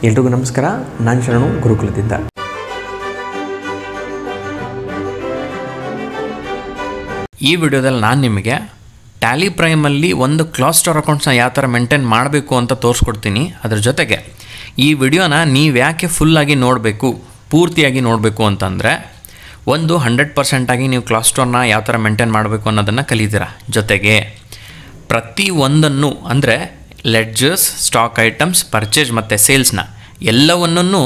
ಎಲ್ರಿಗೂ ನಮಸ್ಕಾರ. ನಾನು ಶರಣು ಗುರುಕುಲದಿಂದ. ಈ ವಿಡಿಯೋದಲ್ಲಿ ನಾನು ನಿಮಗೆ ಟ್ಯಾಲಿ ಪ್ರೈಮಲ್ಲಿ ಒಂದು ಕ್ಲಾಸ್ ಸ್ಟೋರ್ ಅಕೌಂಟ್ಸ್ನ ಯಾವ ಥರ ಮೇಂಟೈನ್ ಮಾಡಬೇಕು ಅಂತ ತೋರಿಸ್ಕೊಡ್ತೀನಿ. ಅದ್ರ ಜೊತೆಗೆ ಈ ವಿಡಿಯೋನ ನೀವು ಯಾಕೆ ಫುಲ್ಲಾಗಿ ನೋಡಬೇಕು, ಪೂರ್ತಿಯಾಗಿ ನೋಡಬೇಕು ಅಂತಂದರೆ, ಒಂದು 100% ಆಗಿ ನೀವು ಕ್ಲಾಸ್ ಸ್ಟೋರ್ನ ಯಾವ ಥರ ಮೇಂಟೈನ್ ಮಾಡಬೇಕು ಅನ್ನೋದನ್ನು ಕಲಿತೀರಾ. ಜೊತೆಗೆ ಪ್ರತಿಯೊಂದನ್ನು ಅಂದರೆ ಲೆಡ್ಜರ್ಸ್, ಸ್ಟಾಕ್ ಐಟಮ್ಸ್, ಪರ್ಚೇಸ್ ಮತ್ತು ಸೇಲ್ಸ್ನ ಎಲ್ಲವನ್ನೂ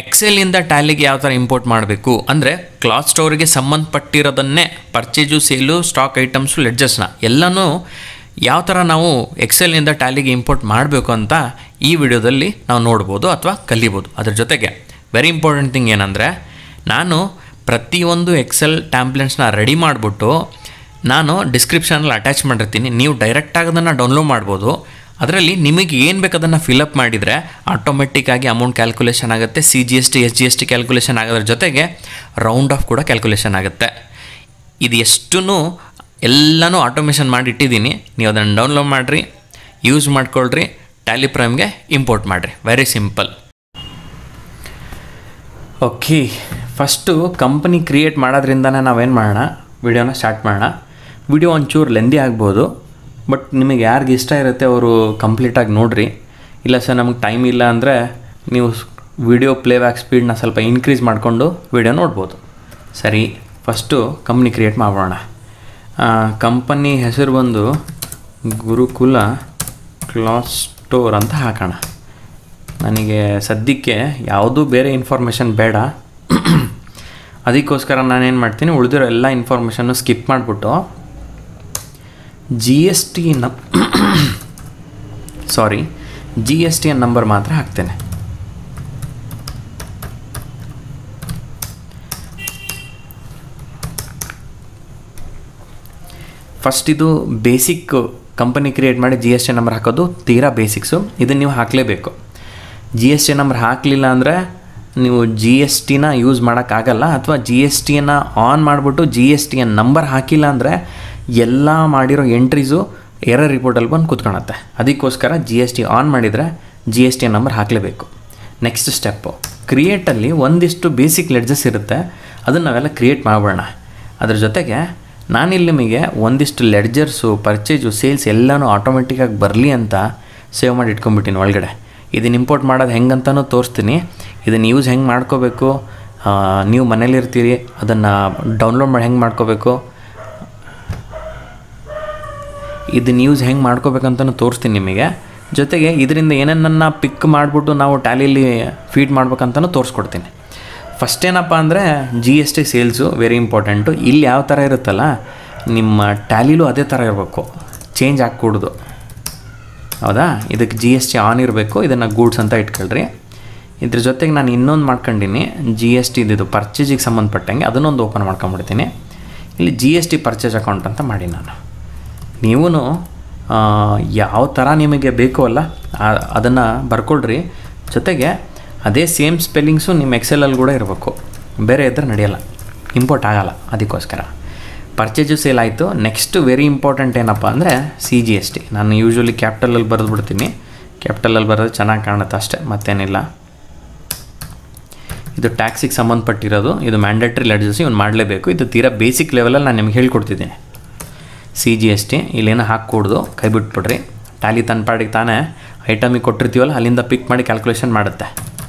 ಎಕ್ಸೆಲಿಂದ ಟ್ಯಾಲಿಗೆ ಯಾವ ಥರ ಇಂಪೋರ್ಟ್ ಮಾಡಬೇಕು, ಅಂದರೆ ಕ್ಲಾತ್ ಸ್ಟೋರಿಗೆ ಸಂಬಂಧಪಟ್ಟಿರೋದನ್ನೇ ಪರ್ಚೇಜು, ಸೇಲು, ಸ್ಟಾಕ್ ಐಟಮ್ಸು, ಲೆಡ್ಜರ್ಸ್ನ ಎಲ್ಲನೂ ಯಾವ ಥರ ನಾವು ಎಕ್ಸೆಲ್ನಿಂದ ಟ್ಯಾಲಿಗೆ ಇಂಪೋರ್ಟ್ ಮಾಡಬೇಕು ಅಂತ ಈ ವಿಡಿಯೋದಲ್ಲಿ ನಾವು ನೋಡ್ಬೋದು ಅಥವಾ ಕಲಿಬೋದು. ಅದ್ರ ಜೊತೆಗೆ ವೆರಿ ಇಂಪಾರ್ಟೆಂಟ್ ಥಿಂಗ್ ಏನಂದರೆ, ನಾನು ಪ್ರತಿಯೊಂದು ಎಕ್ಸೆಲ್ ಟ್ಯಾಂಪ್ಲೆಟ್ಸ್ನ ರೆಡಿ ಮಾಡಿಬಿಟ್ಟು ನಾನು ಡಿಸ್ಕ್ರಿಪ್ಷನಲ್ಲಿ ಅಟ್ಯಾಚ್ ಮಾಡಿರ್ತೀನಿ. ನೀವು ಡೈರೆಕ್ಟಾಗಿ ಅದನ್ನು ಡೌನ್ಲೋಡ್ ಮಾಡ್ಬೋದು. ಅದರಲ್ಲಿ ನಿಮಗೆ ಏನು ಬೇಕು ಅದನ್ನು ಫಿಲಪ್ ಮಾಡಿದರೆ ಆಟೋಮೆಟಿಕ್ಕಾಗಿ ಅಮೌಂಟ್ ಕ್ಯಾಲ್ಕುಲೇಷನ್ ಆಗುತ್ತೆ. CGST SGST ಕ್ಯಾಲ್ಕುಲೇಷನ್ ಆಗೋದ್ರ ಜೊತೆಗೆ ರೌಂಡ್ ಆಫ್ ಕೂಡ ಕ್ಯಾಲ್ಕುಲೇಷನ್ ಆಗುತ್ತೆ. ಇದು ಎಷ್ಟು ಎಲ್ಲನೂ ಆಟೋಮೇಷನ್ ಮಾಡಿ ಇಟ್ಟಿದ್ದೀನಿ. ನೀವು ಅದನ್ನು ಡೌನ್ಲೋಡ್ ಮಾಡಿರಿ, ಯೂಸ್ ಮಾಡ್ಕೊಳ್ರಿ, ಟ್ಯಾಲಿ ಪ್ರೈಮ್ಗೆ ಇಂಪೋರ್ಟ್ ಮಾಡಿರಿ. Very simple. Okay, first company create ಮಾಡೋದ್ರಿಂದನೇ ನಾವೇನು ಮಾಡೋಣ, ವಿಡಿಯೋನ ಸ್ಟಾರ್ಟ್ ಮಾಡೋಣ. ವಿಡಿಯೋ ಒಂಚೂರು ಲೆಂದಿ ಆಗ್ಬೋದು, ಬಟ್ ನಿಮಗೆ ಯಾರಿಗೆ ಇಷ್ಟ ಇರುತ್ತೆ ಅವರು ಕಂಪ್ಲೀಟಾಗಿ ನೋಡಿರಿ. ಇಲ್ಲ ಸರ್ ನಮಗೆ ಟೈಮ್ ಇಲ್ಲ ಅಂದರೆ ನೀವು ವಿಡಿಯೋ ಪ್ಲೇಬ್ಯಾಕ್ ಸ್ಪೀಡ್ನ ಸ್ವಲ್ಪ ಇನ್ಕ್ರೀಸ್ ಮಾಡಿಕೊಂಡು ವಿಡಿಯೋ ನೋಡ್ಬೋದು. ಸರಿ, ಫಸ್ಟು ಕಂಪ್ನಿ ಕ್ರಿಯೇಟ್ ಮಾಡೋಣ. ಕಂಪನಿ ಹೆಸರು ಬಂದು ಗುರುಕುಲ ಕ್ಲಾತ್ ಸ್ಟೋರ್ ಅಂತ ಹಾಕೋಣ. ನನಗೆ ಸದ್ಯಕ್ಕೆ ಯಾವುದೂ ಬೇರೆ ಇನ್ಫಾರ್ಮೇಷನ್ ಬೇಡ. ಅದಕ್ಕೋಸ್ಕರ ನಾನೇನು ಮಾಡ್ತೀನಿ, ಉಳಿದಿರೋ ಎಲ್ಲ ಇನ್ಫಾರ್ಮೇಷನ್ನು ಸ್ಕಿಪ್ ಮಾಡಿಬಿಟ್ಟು GST ನಂಬರ್ ಮಾತ್ರ ಹಾಕ್ತೇನೆ. ಫಸ್ಟ್ ಇದು ಬೇಸಿಕ್. ಕಂಪನಿ ಕ್ರಿಯೇಟ್ ಮಾಡಿ GST ನಂಬರ್ ಹಾಕೋದು ತೀರಾ ಬೇಸಿಕ್ಸು. ಇದನ್ನು ನೀವು ಹಾಕಲೇಬೇಕು. GST ನಂಬರ್ ಹಾಕಲಿಲ್ಲ ಅಂದರೆ ನೀವು GSTನ ಯೂಸ್ ಮಾಡೋಕ್ಕಾಗಲ್ಲ. ಅಥವಾ GSTನ ಆನ್ ಮಾಡಿಬಿಟ್ಟು GST ನಂಬರ್ ಹಾಕಿಲ್ಲ ಅಂದರೆ ಎಲ್ಲ ಮಾಡಿರೋ ಎಂಟ್ರೀಸು ಎರರ್ ರಿಪೋರ್ಟಲ್ಲಿ ಬಂದು ಕೂತ್ಕೊಳತ್ತೆ. ಅದಕ್ಕೋಸ್ಕರ GST ಆನ್ ಮಾಡಿದರೆ GST ನಂಬರ್ ಹಾಕಲೇಬೇಕು. ನೆಕ್ಸ್ಟ್ ಸ್ಟೆಪ್ಪು, ಕ್ರಿಯೇಟಲ್ಲಿ ಒಂದಿಷ್ಟು ಬೇಸಿಕ್ ಲೆಡ್ಜಸ್ ಇರುತ್ತೆ, ಅದನ್ನು ನಾವೆಲ್ಲ ಕ್ರಿಯೇಟ್ ಮಾಡೋಣ. ಅದ್ರ ಜೊತೆಗೆ ನಾನಿಲ್ಲಿ ನಿಮಗೆ ಒಂದಿಷ್ಟು ಲೆಡ್ಜರ್ಸು, ಪರ್ಚೇಜು, ಸೇಲ್ಸ್ ಎಲ್ಲನೂ ಆಟೋಮೆಟಿಕ್ಕಾಗಿ ಬರಲಿ ಅಂತ ಸೇವ್ ಮಾಡಿ ಇಟ್ಕೊಂಡ್ಬಿಟ್ಟಿನಿ ಒಳಗಡೆ. ಇದನ್ನು ಇಂಪೋರ್ಟ್ ಮಾಡೋದು ಹೆಂಗಂತನೂ ತೋರಿಸ್ತೀನಿ. ಇದನ್ನು ಯೂಸ್ ಹೆಂಗೆ ಮಾಡ್ಕೋಬೇಕು, ನೀವು ಮನೇಲಿರ್ತೀರಿ ಅದನ್ನು ಡೌನ್ಲೋಡ್ ಮಾಡಿ ಹೆಂಗೆ ಮಾಡ್ಕೋಬೇಕು, ಇದನ್ನು ಯೂಸ್ ಹೆಂಗೆ ಮಾಡ್ಕೋಬೇಕಂತಲೂ ತೋರಿಸ್ತೀನಿ ನಿಮಗೆ. ಜೊತೆಗೆ ಇದರಿಂದ ಏನನ್ನ ಪಿಕ್ ಮಾಡಿಬಿಟ್ಟು ನಾವು ಟ್ಯಾಲಿಲಿ ಫೀಡ್ ಮಾಡ್ಬೇಕಂತಲೂ ತೋರಿಸ್ಕೊಡ್ತೀನಿ. ಫಸ್ಟ್ ಏನಪ್ಪ ಅಂದರೆ GST ಸೇಲ್ಸು ವೆರಿ ಇಂಪಾರ್ಟೆಂಟು. ಇಲ್ಲಿ ಯಾವ ಥರ ಇರುತ್ತಲ್ಲ ನಿಮ್ಮ ಟ್ಯಾಲಿಲೂ ಅದೇ ಥರ ಇರಬೇಕು, ಚೇಂಜ್ ಹಾಕ್ಕೊಡ್ದು. ಹೌದಾ? ಇದಕ್ಕೆ GST ಆನ್ ಇರಬೇಕು. ಇದನ್ನು ಗೂಡ್ಸ್ ಅಂತ ಇಟ್ಕೊಳ್ರಿ. ಇದ್ರ ಜೊತೆಗೆ ನಾನು ಇನ್ನೊಂದು ಮಾಡ್ಕೊಂಡಿನಿ, GST ಇದು ಪರ್ಚೇಜಿಗೆ ಸಂಬಂಧಪಟ್ಟಂಗೆ ಅದನ್ನೊಂದು ಓಪನ್ ಮಾಡ್ಕೊಂಬಿಡ್ತೀನಿ. ಇಲ್ಲಿ GST ಪರ್ಚೇಸ್ ಅಕೌಂಟ್ ಅಂತ ಮಾಡಿ ನಾನು. ನೀವು ಯಾವ ಥರ ನಿಮಗೆ ಬೇಕೋ ಅಲ್ಲ ಅದನ್ನು ಬರ್ಕೊಳ್ರಿ. ಜೊತೆಗೆ ಅದೇ ಸೇಮ್ ಸ್ಪೆಲ್ಲಿಂಗ್ಸು ನಿಮ್ಮ ಎಕ್ಸೆಲಲ್ಲಿ ಕೂಡ ಇರಬೇಕು, ಬೇರೆ ಇದ್ದರೆ ನಡೆಯಲ್ಲ, ಇಂಪೋರ್ಟ್ ಆಗೋಲ್ಲ. ಅದಕ್ಕೋಸ್ಕರ ಪರ್ಚೇಜು ಸೇಲ್ ಆಯಿತು. ನೆಕ್ಸ್ಟ್ ವೆರಿ ಇಂಪಾರ್ಟೆಂಟ್ ಏನಪ್ಪ ಅಂದರೆ CGST. ನಾನು ಯೂಶ್ವಲಿ ಕ್ಯಾಪಿಟಲಲ್ಲಿ ಬರೆದು ಬಿಡ್ತೀನಿ. ಕ್ಯಾಪಿಟಲಲ್ಲಿ ಬರೋದು ಚೆನ್ನಾಗಿ ಕಾಣುತ್ತೆ ಅಷ್ಟೇ, ಮತ್ತೇನಿಲ್ಲ. ಇದು ಟ್ಯಾಕ್ಸಿಗೆ ಸಂಬಂಧಪಟ್ಟಿರೋದು, ಇದು ಮ್ಯಾಂಡೇಟ್ರಿ ಲೆಡ್ಜಸ್, ಇವನು ಮಾಡಲೇಬೇಕು. ಇದು ತೀರಾ ಬೇಸಿಕ್ ಲೆವೆಲಲ್ಲಿ ನಾನು ನಿಮ್ಗೆ ಹೇಳ್ಕೊಡ್ತಿದ್ದೀನಿ. CGST ಇಲ್ಲೇನೋ ಹಾಕ್ಕೊಡ್ದು, ಕೈ ಬಿಟ್ಬಿಡ್ರಿ. ಟ್ಯಾಲಿ ತನ್ನ ಪಾಡಿಗೆ ತಾನೇ ಐಟಮಿಗೆ ಕೊಟ್ಟಿರ್ತೀವಲ್ಲ ಅಲ್ಲಿಂದ ಪಿಕ್ ಮಾಡಿ ಕ್ಯಾಲ್ಕುಲೇಷನ್ ಮಾಡುತ್ತೆ.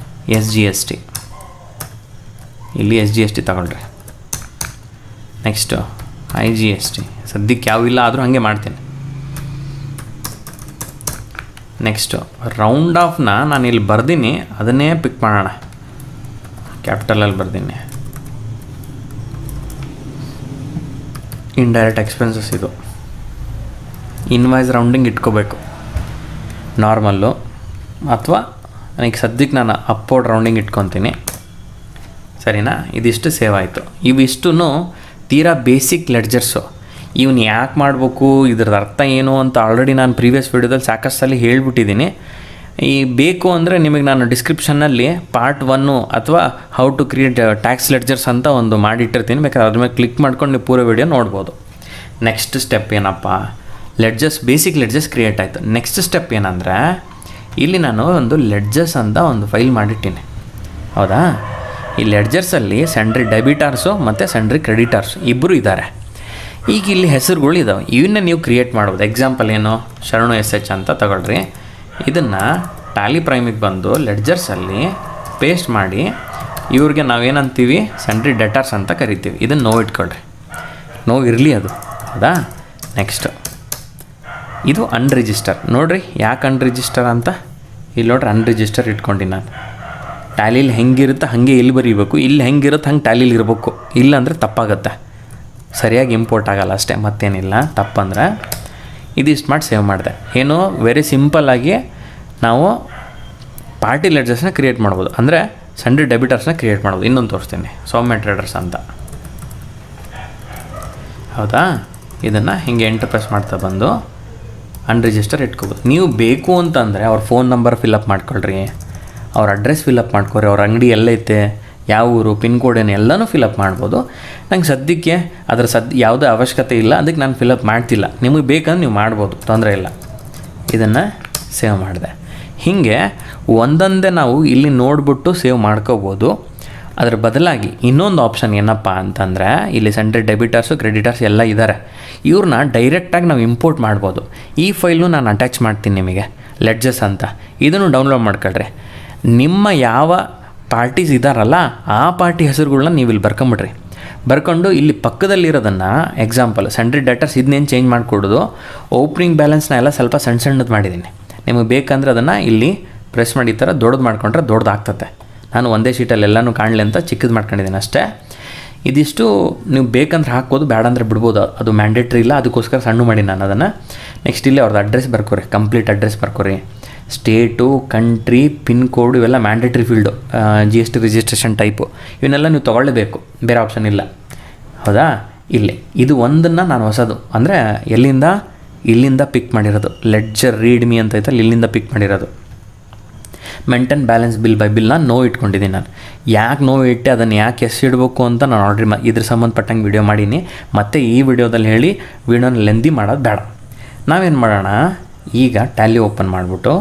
SGST ಇಲ್ಲಿ SGST ತಗೊಳ್ರಿ. ನೆಕ್ಸ್ಟು IGST ಸದ್ಯಕ್ಕೆ ಯಾವಿಲ್ಲ ಆದರೂ ಹಾಗೆ ಮಾಡ್ತೀನಿ. ನೆಕ್ಸ್ಟು ರೌಂಡ್ ಆಫ್ನ ನಾನು ಇಲ್ಲಿ ಬರ್ದೀನಿ, ಅದನ್ನೇ ಪಿಕ್ ಮಾಡೋಣ. ಕ್ಯಾಪಿಟಲಲ್ಲಿ ಬರ್ದೀನಿ. ಇಂಡೈರೆಕ್ಟ್ ಎಕ್ಸ್ಪೆನ್ಸಸ್ ಇದು ಇನ್ವಾಯ್ಸ್ ರೌಂಡಿಂಗ್ ಇಟ್ಕೋಬೇಕು ನಾರ್ಮಲ್ಲು, ಅಥವಾ ನನಗೆ ಸದ್ಯಕ್ಕೆ ನಾನು ಅಪ್ವರ್ಡ್ ರೌಂಡಿಂಗ್ ಇಟ್ಕೊತೀನಿ. ಸರಿನಾ? ಇದಿಷ್ಟು ಸೇವ್ ಆಯಿತು. ಇವಿಷ್ಟು ತೀರಾ ಬೇಸಿಕ್ ಲೆಡ್ಜರ್ಸು. ಇವನು ಯಾಕೆ ಮಾಡಬೇಕು, ಇದ್ರದ್ದು ಅರ್ಥ ಏನು ಅಂತ ಆಲ್ರೆಡಿ ನಾನು ಪ್ರೀವಿಯಸ್ ವೀಡಿಯೋದಲ್ಲಿ ಸಾಕಷ್ಟು ಸಲ ಹೇಳ್ಬಿಟ್ಟಿದ್ದೀನಿ. ಈ ಬೇಕು ಅಂದರೆ ನಿಮಗೆ ನಾನು ಡಿಸ್ಕ್ರಿಪ್ಷನ್ನಲ್ಲಿ ಪಾರ್ಟ್ 1 ಅಥವಾ how to create tax ledgers ಅಂತ ಒಂದು ಮಾಡಿಟ್ಟಿರ್ತೀನಿ. ಬೇಕಾದ್ರೆ ಅದ್ರ ಮೇಲೆ ಕ್ಲಿಕ್ ಮಾಡ್ಕೊಂಡು ನೀವು ಪೂರ ವೀಡಿಯೋ ನೋಡ್ಬೋದು. ನೆಕ್ಸ್ಟ್ ಸ್ಟೆಪ್ ಏನಪ್ಪ, ಲೆಡ್ಜರ್ಸ್ ಬೇಸಿಕ್ ಲೆಡ್ಜರ್ಸ್ ಕ್ರಿಯೇಟ್ ಆಯಿತು. ನೆಕ್ಸ್ಟ್ ಸ್ಟೆಪ್ ಏನಂದರೆ ಇಲ್ಲಿ ನಾನು ಒಂದು ಲೆಡ್ಜರ್ಸ್ ಅಂತ ಒಂದು ಫೈಲ್ ಮಾಡಿಟ್ಟಿನಿ. ಹೌದಾ, ಈ ಲೆಡ್ಜರ್ಸಲ್ಲಿ ಸೆಂಡ್ರಿ ಡೆಬಿಟಾರ್ಸು ಮತ್ತು ಸೆಂಡ್ರಿ ಕ್ರೆಡಿಟಾರ್ಸ್ ಇಬ್ಬರು ಇದ್ದಾರೆ. ಈಗ ಇಲ್ಲಿ ಹೆಸರುಗಳು ಇದ್ದಾವೆ, ಇವನ್ನ ನೀವು ಕ್ರಿಯೇಟ್ ಮಾಡ್ಬೋದು. ಎಕ್ಸಾಂಪಲ್ ಏನು, ಶರಣು SH ಅಂತ ತಗೊಳ್ರಿ. ಇದನ್ನು ಟ್ಯಾಲಿ ಪ್ರೈಮಿಗೆ ಬಂದು ಲೆಡ್ಜರ್ಸಲ್ಲಿ ಪೇಸ್ಟ್ ಮಾಡಿ ಇವ್ರಿಗೆ ನಾವೇನಂತೀವಿ ಸೆಂಡ್ರಿ ಡೆಟಾರ್ಸ್ ಅಂತ ಕರಿತೀವಿ. ಇದನ್ನು ನೋವು ಇಟ್ಕೊಳ್ರಿ, ನೋವು ಇರಲಿ ಅದು. ಹೌದಾ, ನೆಕ್ಸ್ಟು ಇದು ಅನ್ರಿಜಿಸ್ಟರ್. ನೋಡಿರಿ ಯಾಕೆ ಅನ್ರಿಜಿಸ್ಟರ್ ಅಂತ, ಇಲ್ಲಿ ನೋಡ್ರಿ ಅನ್ರಿಜಿಸ್ಟರ್ ಇಟ್ಕೊಂಡು ನಾನು ಟ್ಯಾಲಿಲಿ ಹೆಂಗಿರುತ್ತೆ ಹಾಗೆ ಇಲ್ಲಿ ಬರೀಬೇಕು, ಇಲ್ಲಿ ಹೆಂಗಿರುತ್ತೆ ಹಂಗೆ ಟ್ಯಾಲಿಲಿ ಇರಬೇಕು. ಇಲ್ಲಾಂದರೆ ತಪ್ಪಾಗುತ್ತೆ, ಸರಿಯಾಗಿ ಇಂಪೋರ್ಟ್ ಆಗಲ್ಲ ಅಷ್ಟೇ, ಮತ್ತೇನಿಲ್ಲ. ತಪ್ಪಂದ್ರೆ ಇದಿಷ್ಟು ಮಾಡಿ ಸೇವ್ ಮಾಡಿದೆ. ಏನು ವೆರಿ ಸಿಂಪಲ್ಲಾಗಿ ನಾವು ಪಾರ್ಟಿ ಲೆಡ್ಜರ್ಸ್ನ ಕ್ರಿಯೇಟ್ ಮಾಡ್ಬೋದು, ಅಂದರೆ ಸೆಂಡ್ರಿ ಡೆಬಿಟರ್ಸ್ನ ಕ್ರಿಯೇಟ್ ಮಾಡ್ಬೋದು. ಇನ್ನೊಂದು ತೋರಿಸ್ತೀನಿ, ಸೌಮ್ಯ ಟ್ರೇಡರ್ಸ್ ಅಂತ. ಹೌದಾ, ಇದನ್ನು ಹಿಂಗೆ ಎಂಟರ್ ಪ್ರೆಸ್ ಮಾಡ್ತಾ ಬಂದು ಅನ್ರಿಜಿಸ್ಟರ್ ಇಟ್ಕೋಬೋದು. ನೀವು ಬೇಕು ಅಂತಂದರೆ ಅವ್ರ ಫೋನ್ ನಂಬರ್ ಫಿಲಪ್ ಮಾಡ್ಕೊಳ್ರಿ, ಅವ್ರ ಅಡ್ರೆಸ್ ಫಿಲಪ್ ಮಾಡ್ಕೊರಿ, ಅವ್ರ ಅಂಗಡಿ ಎಲ್ಲೈತೆ, ಯಾವ ಊರು, ಪಿನ್ ಕೋಡ್ ಏನು ಎಲ್ಲನೂ ಫಿಲಪ್ ಮಾಡ್ಬೋದು. ನಂಗೆ ಸದ್ಯಕ್ಕೆ ಅದರ ಯಾವುದೇ ಅವಶ್ಯಕತೆ ಇಲ್ಲ, ಅದಕ್ಕೆ ನಾನು ಫಿಲಪ್ ಮಾಡ್ತಿಲ್ಲ. ನಿಮಗೆ ಬೇಕಂದ್ರೆ ನೀವು ಮಾಡ್ಬೋದು, ತೊಂದರೆ ಇಲ್ಲ. ಇದನ್ನು ಸೇವ್ ಮಾಡಿದೆ. ಹೀಗೆ ಒಂದೊಂದೇ ನಾವು ಇಲ್ಲಿ ನೋಡಿಬಿಟ್ಟು ಸೇವ್ ಮಾಡ್ಕೋಬೋದು. ಅದರ ಬದಲಾಗಿ ಇನ್ನೊಂದು ಆಪ್ಷನ್ ಏನಪ್ಪ ಅಂತಂದರೆ, ಇಲ್ಲಿ ಸೆಂಟ್ರಿ ಡೆಬಿಟರ್ಸು ಕ್ರೆಡಿಟರ್ಸ್ ಎಲ್ಲ ಇದ್ದಾರೆ, ಇವ್ರನ್ನ ಡೈರೆಕ್ಟಾಗಿ ನಾವು ಇಂಪೋರ್ಟ್ ಮಾಡ್ಬೋದು. ಈ ಫೈಲ್ನು ನಾನು ಅಟ್ಯಾಚ್ ಮಾಡ್ತೀನಿ ನಿಮಗೆ, ಲೆಡ್ಜರ್ಸ್ ಅಂತ. ಇದನ್ನು ಡೌನ್ಲೋಡ್ ಮಾಡ್ಕೊಳ್ರಿ. ನಿಮ್ಮ ಯಾವ ಪಾರ್ಟೀಸ್ ಇದ್ದಾರಲ್ಲ ಆ ಪಾರ್ಟಿ ಹೆಸರುಗಳನ್ನ ನೀವು ಇಲ್ಲಿ ಬರ್ಕೊಂಬಿಡ್ರಿ. ಬರ್ಕೊಂಡು ಇಲ್ಲಿ ಪಕ್ಕದಲ್ಲಿರೋದನ್ನು ಎಕ್ಸಾಂಪಲ್ ಸೆಂಟ್ರಿ ಡೆಟಾರ್ಸ್ ಇದನ್ನೇನು ಚೇಂಜ್ ಮಾಡಿಕೊಡೋದು, ಓಪನಿಂಗ್ ಬ್ಯಾಲೆನ್ಸ್ನ ಎಲ್ಲ ಸ್ವಲ್ಪ ಸಣ್ಣದು ಮಾಡಿದ್ದೀನಿ. ನಿಮಗೆ ಬೇಕಂದ್ರೆ ಅದನ್ನು ಇಲ್ಲಿ ಪ್ರೆಸ್ ಮಾಡಿ ಈ ಥರ ದೊಡ್ಡದು ಮಾಡ್ಕೊಂಡ್ರೆ ದೊಡ್ಡದಾಗ್ತದೆ. ನಾನು ಒಂದೇ ಶೀಟಲ್ಲಿ ಎಲ್ಲನೂ ಕಾಣಲಿ ಅಂತ ಚಿಕ್ಕದು ಮಾಡ್ಕೊಂಡಿದ್ದೀನಿ ಅಷ್ಟೇ. ಇದಿಷ್ಟು ನೀವು ಬೇಕಂದ್ರೆ ಹಾಕ್ಬೋದು, ಬೇಡ ಅಂದರೆ ಬಿಡ್ಬೋದು, ಅದು ಮ್ಯಾಂಡೇಟ್ರಿ ಇಲ್ಲ, ಅದಕ್ಕೋಸ್ಕರ ಸಣ್ಣ ಮಾಡಿ ನಾನು ಅದನ್ನು. ನೆಕ್ಸ್ಟ್ ಇಲ್ಲಿ ಅವ್ರದ್ದು ಅಡ್ರೆಸ್ ಬರ್ಕೊರಿ, ಕಂಪ್ಲೀಟ್ ಅಡ್ರೆಸ್ ಬರ್ಕೊರಿ. ಸ್ಟೇಟು, ಕಂಟ್ರಿ, ಪಿನ್ ಕೋಡ್ ಇವೆಲ್ಲ mandatory field, GST registration type ಇವನ್ನೆಲ್ಲ ನೀವು ತೊಗೊಳ್ಳೇಬೇಕು, ಬೇರೆ ಆಪ್ಷನ್ ಇಲ್ಲ. ಹೌದಾ, ಇಲ್ಲಿ ಇದು ಒಂದನ್ನು ನಾನು ಹೊಸದು ಅಂದರೆ ಇಲ್ಲಿಂದ ಪಿಕ್ ಮಾಡಿರೋದು. ಲೆಡ್ಜರ್ ರೀಡ್ ಮಿ ಅಂತ ಐತಲ್ಲ, ಇಲ್ಲಿಂದ ಪಿಕ್ ಮಾಡಿರೋದು. ಮೇಂಟೈನ್ ಬ್ಯಾಲೆನ್ಸ್ ಬಿಲ್ ಬೈ ಬಿಲ್ನ ನೋವು ಇಟ್ಕೊಂಡಿದ್ದೀನಿ ನಾನು. ಯಾಕೆ ನೋವು ಇಟ್ಟೆ, ಅದನ್ನು ಯಾಕೆ ಇಡಬೇಕು ಅಂತ ನಾನು ಆಲ್ರೆಡಿ ಇದ್ರ ಸಂಬಂಧಪಟ್ಟಂಗೆ ವಿಡಿಯೋ ಮಾಡೀನಿ. ಮತ್ತು ಈ ವಿಡಿಯೋದಲ್ಲಿ ಹೇಳಿ ವಿಡಿಯೋನ ಲೆಂದಿ ಮಾಡೋದು ಬೇಡ. ನಾವೇನು ಮಾಡೋಣ, ಈಗ ಟ್ಯಾಲಿ ಓಪನ್ ಮಾಡಿಬಿಟ್ಟು,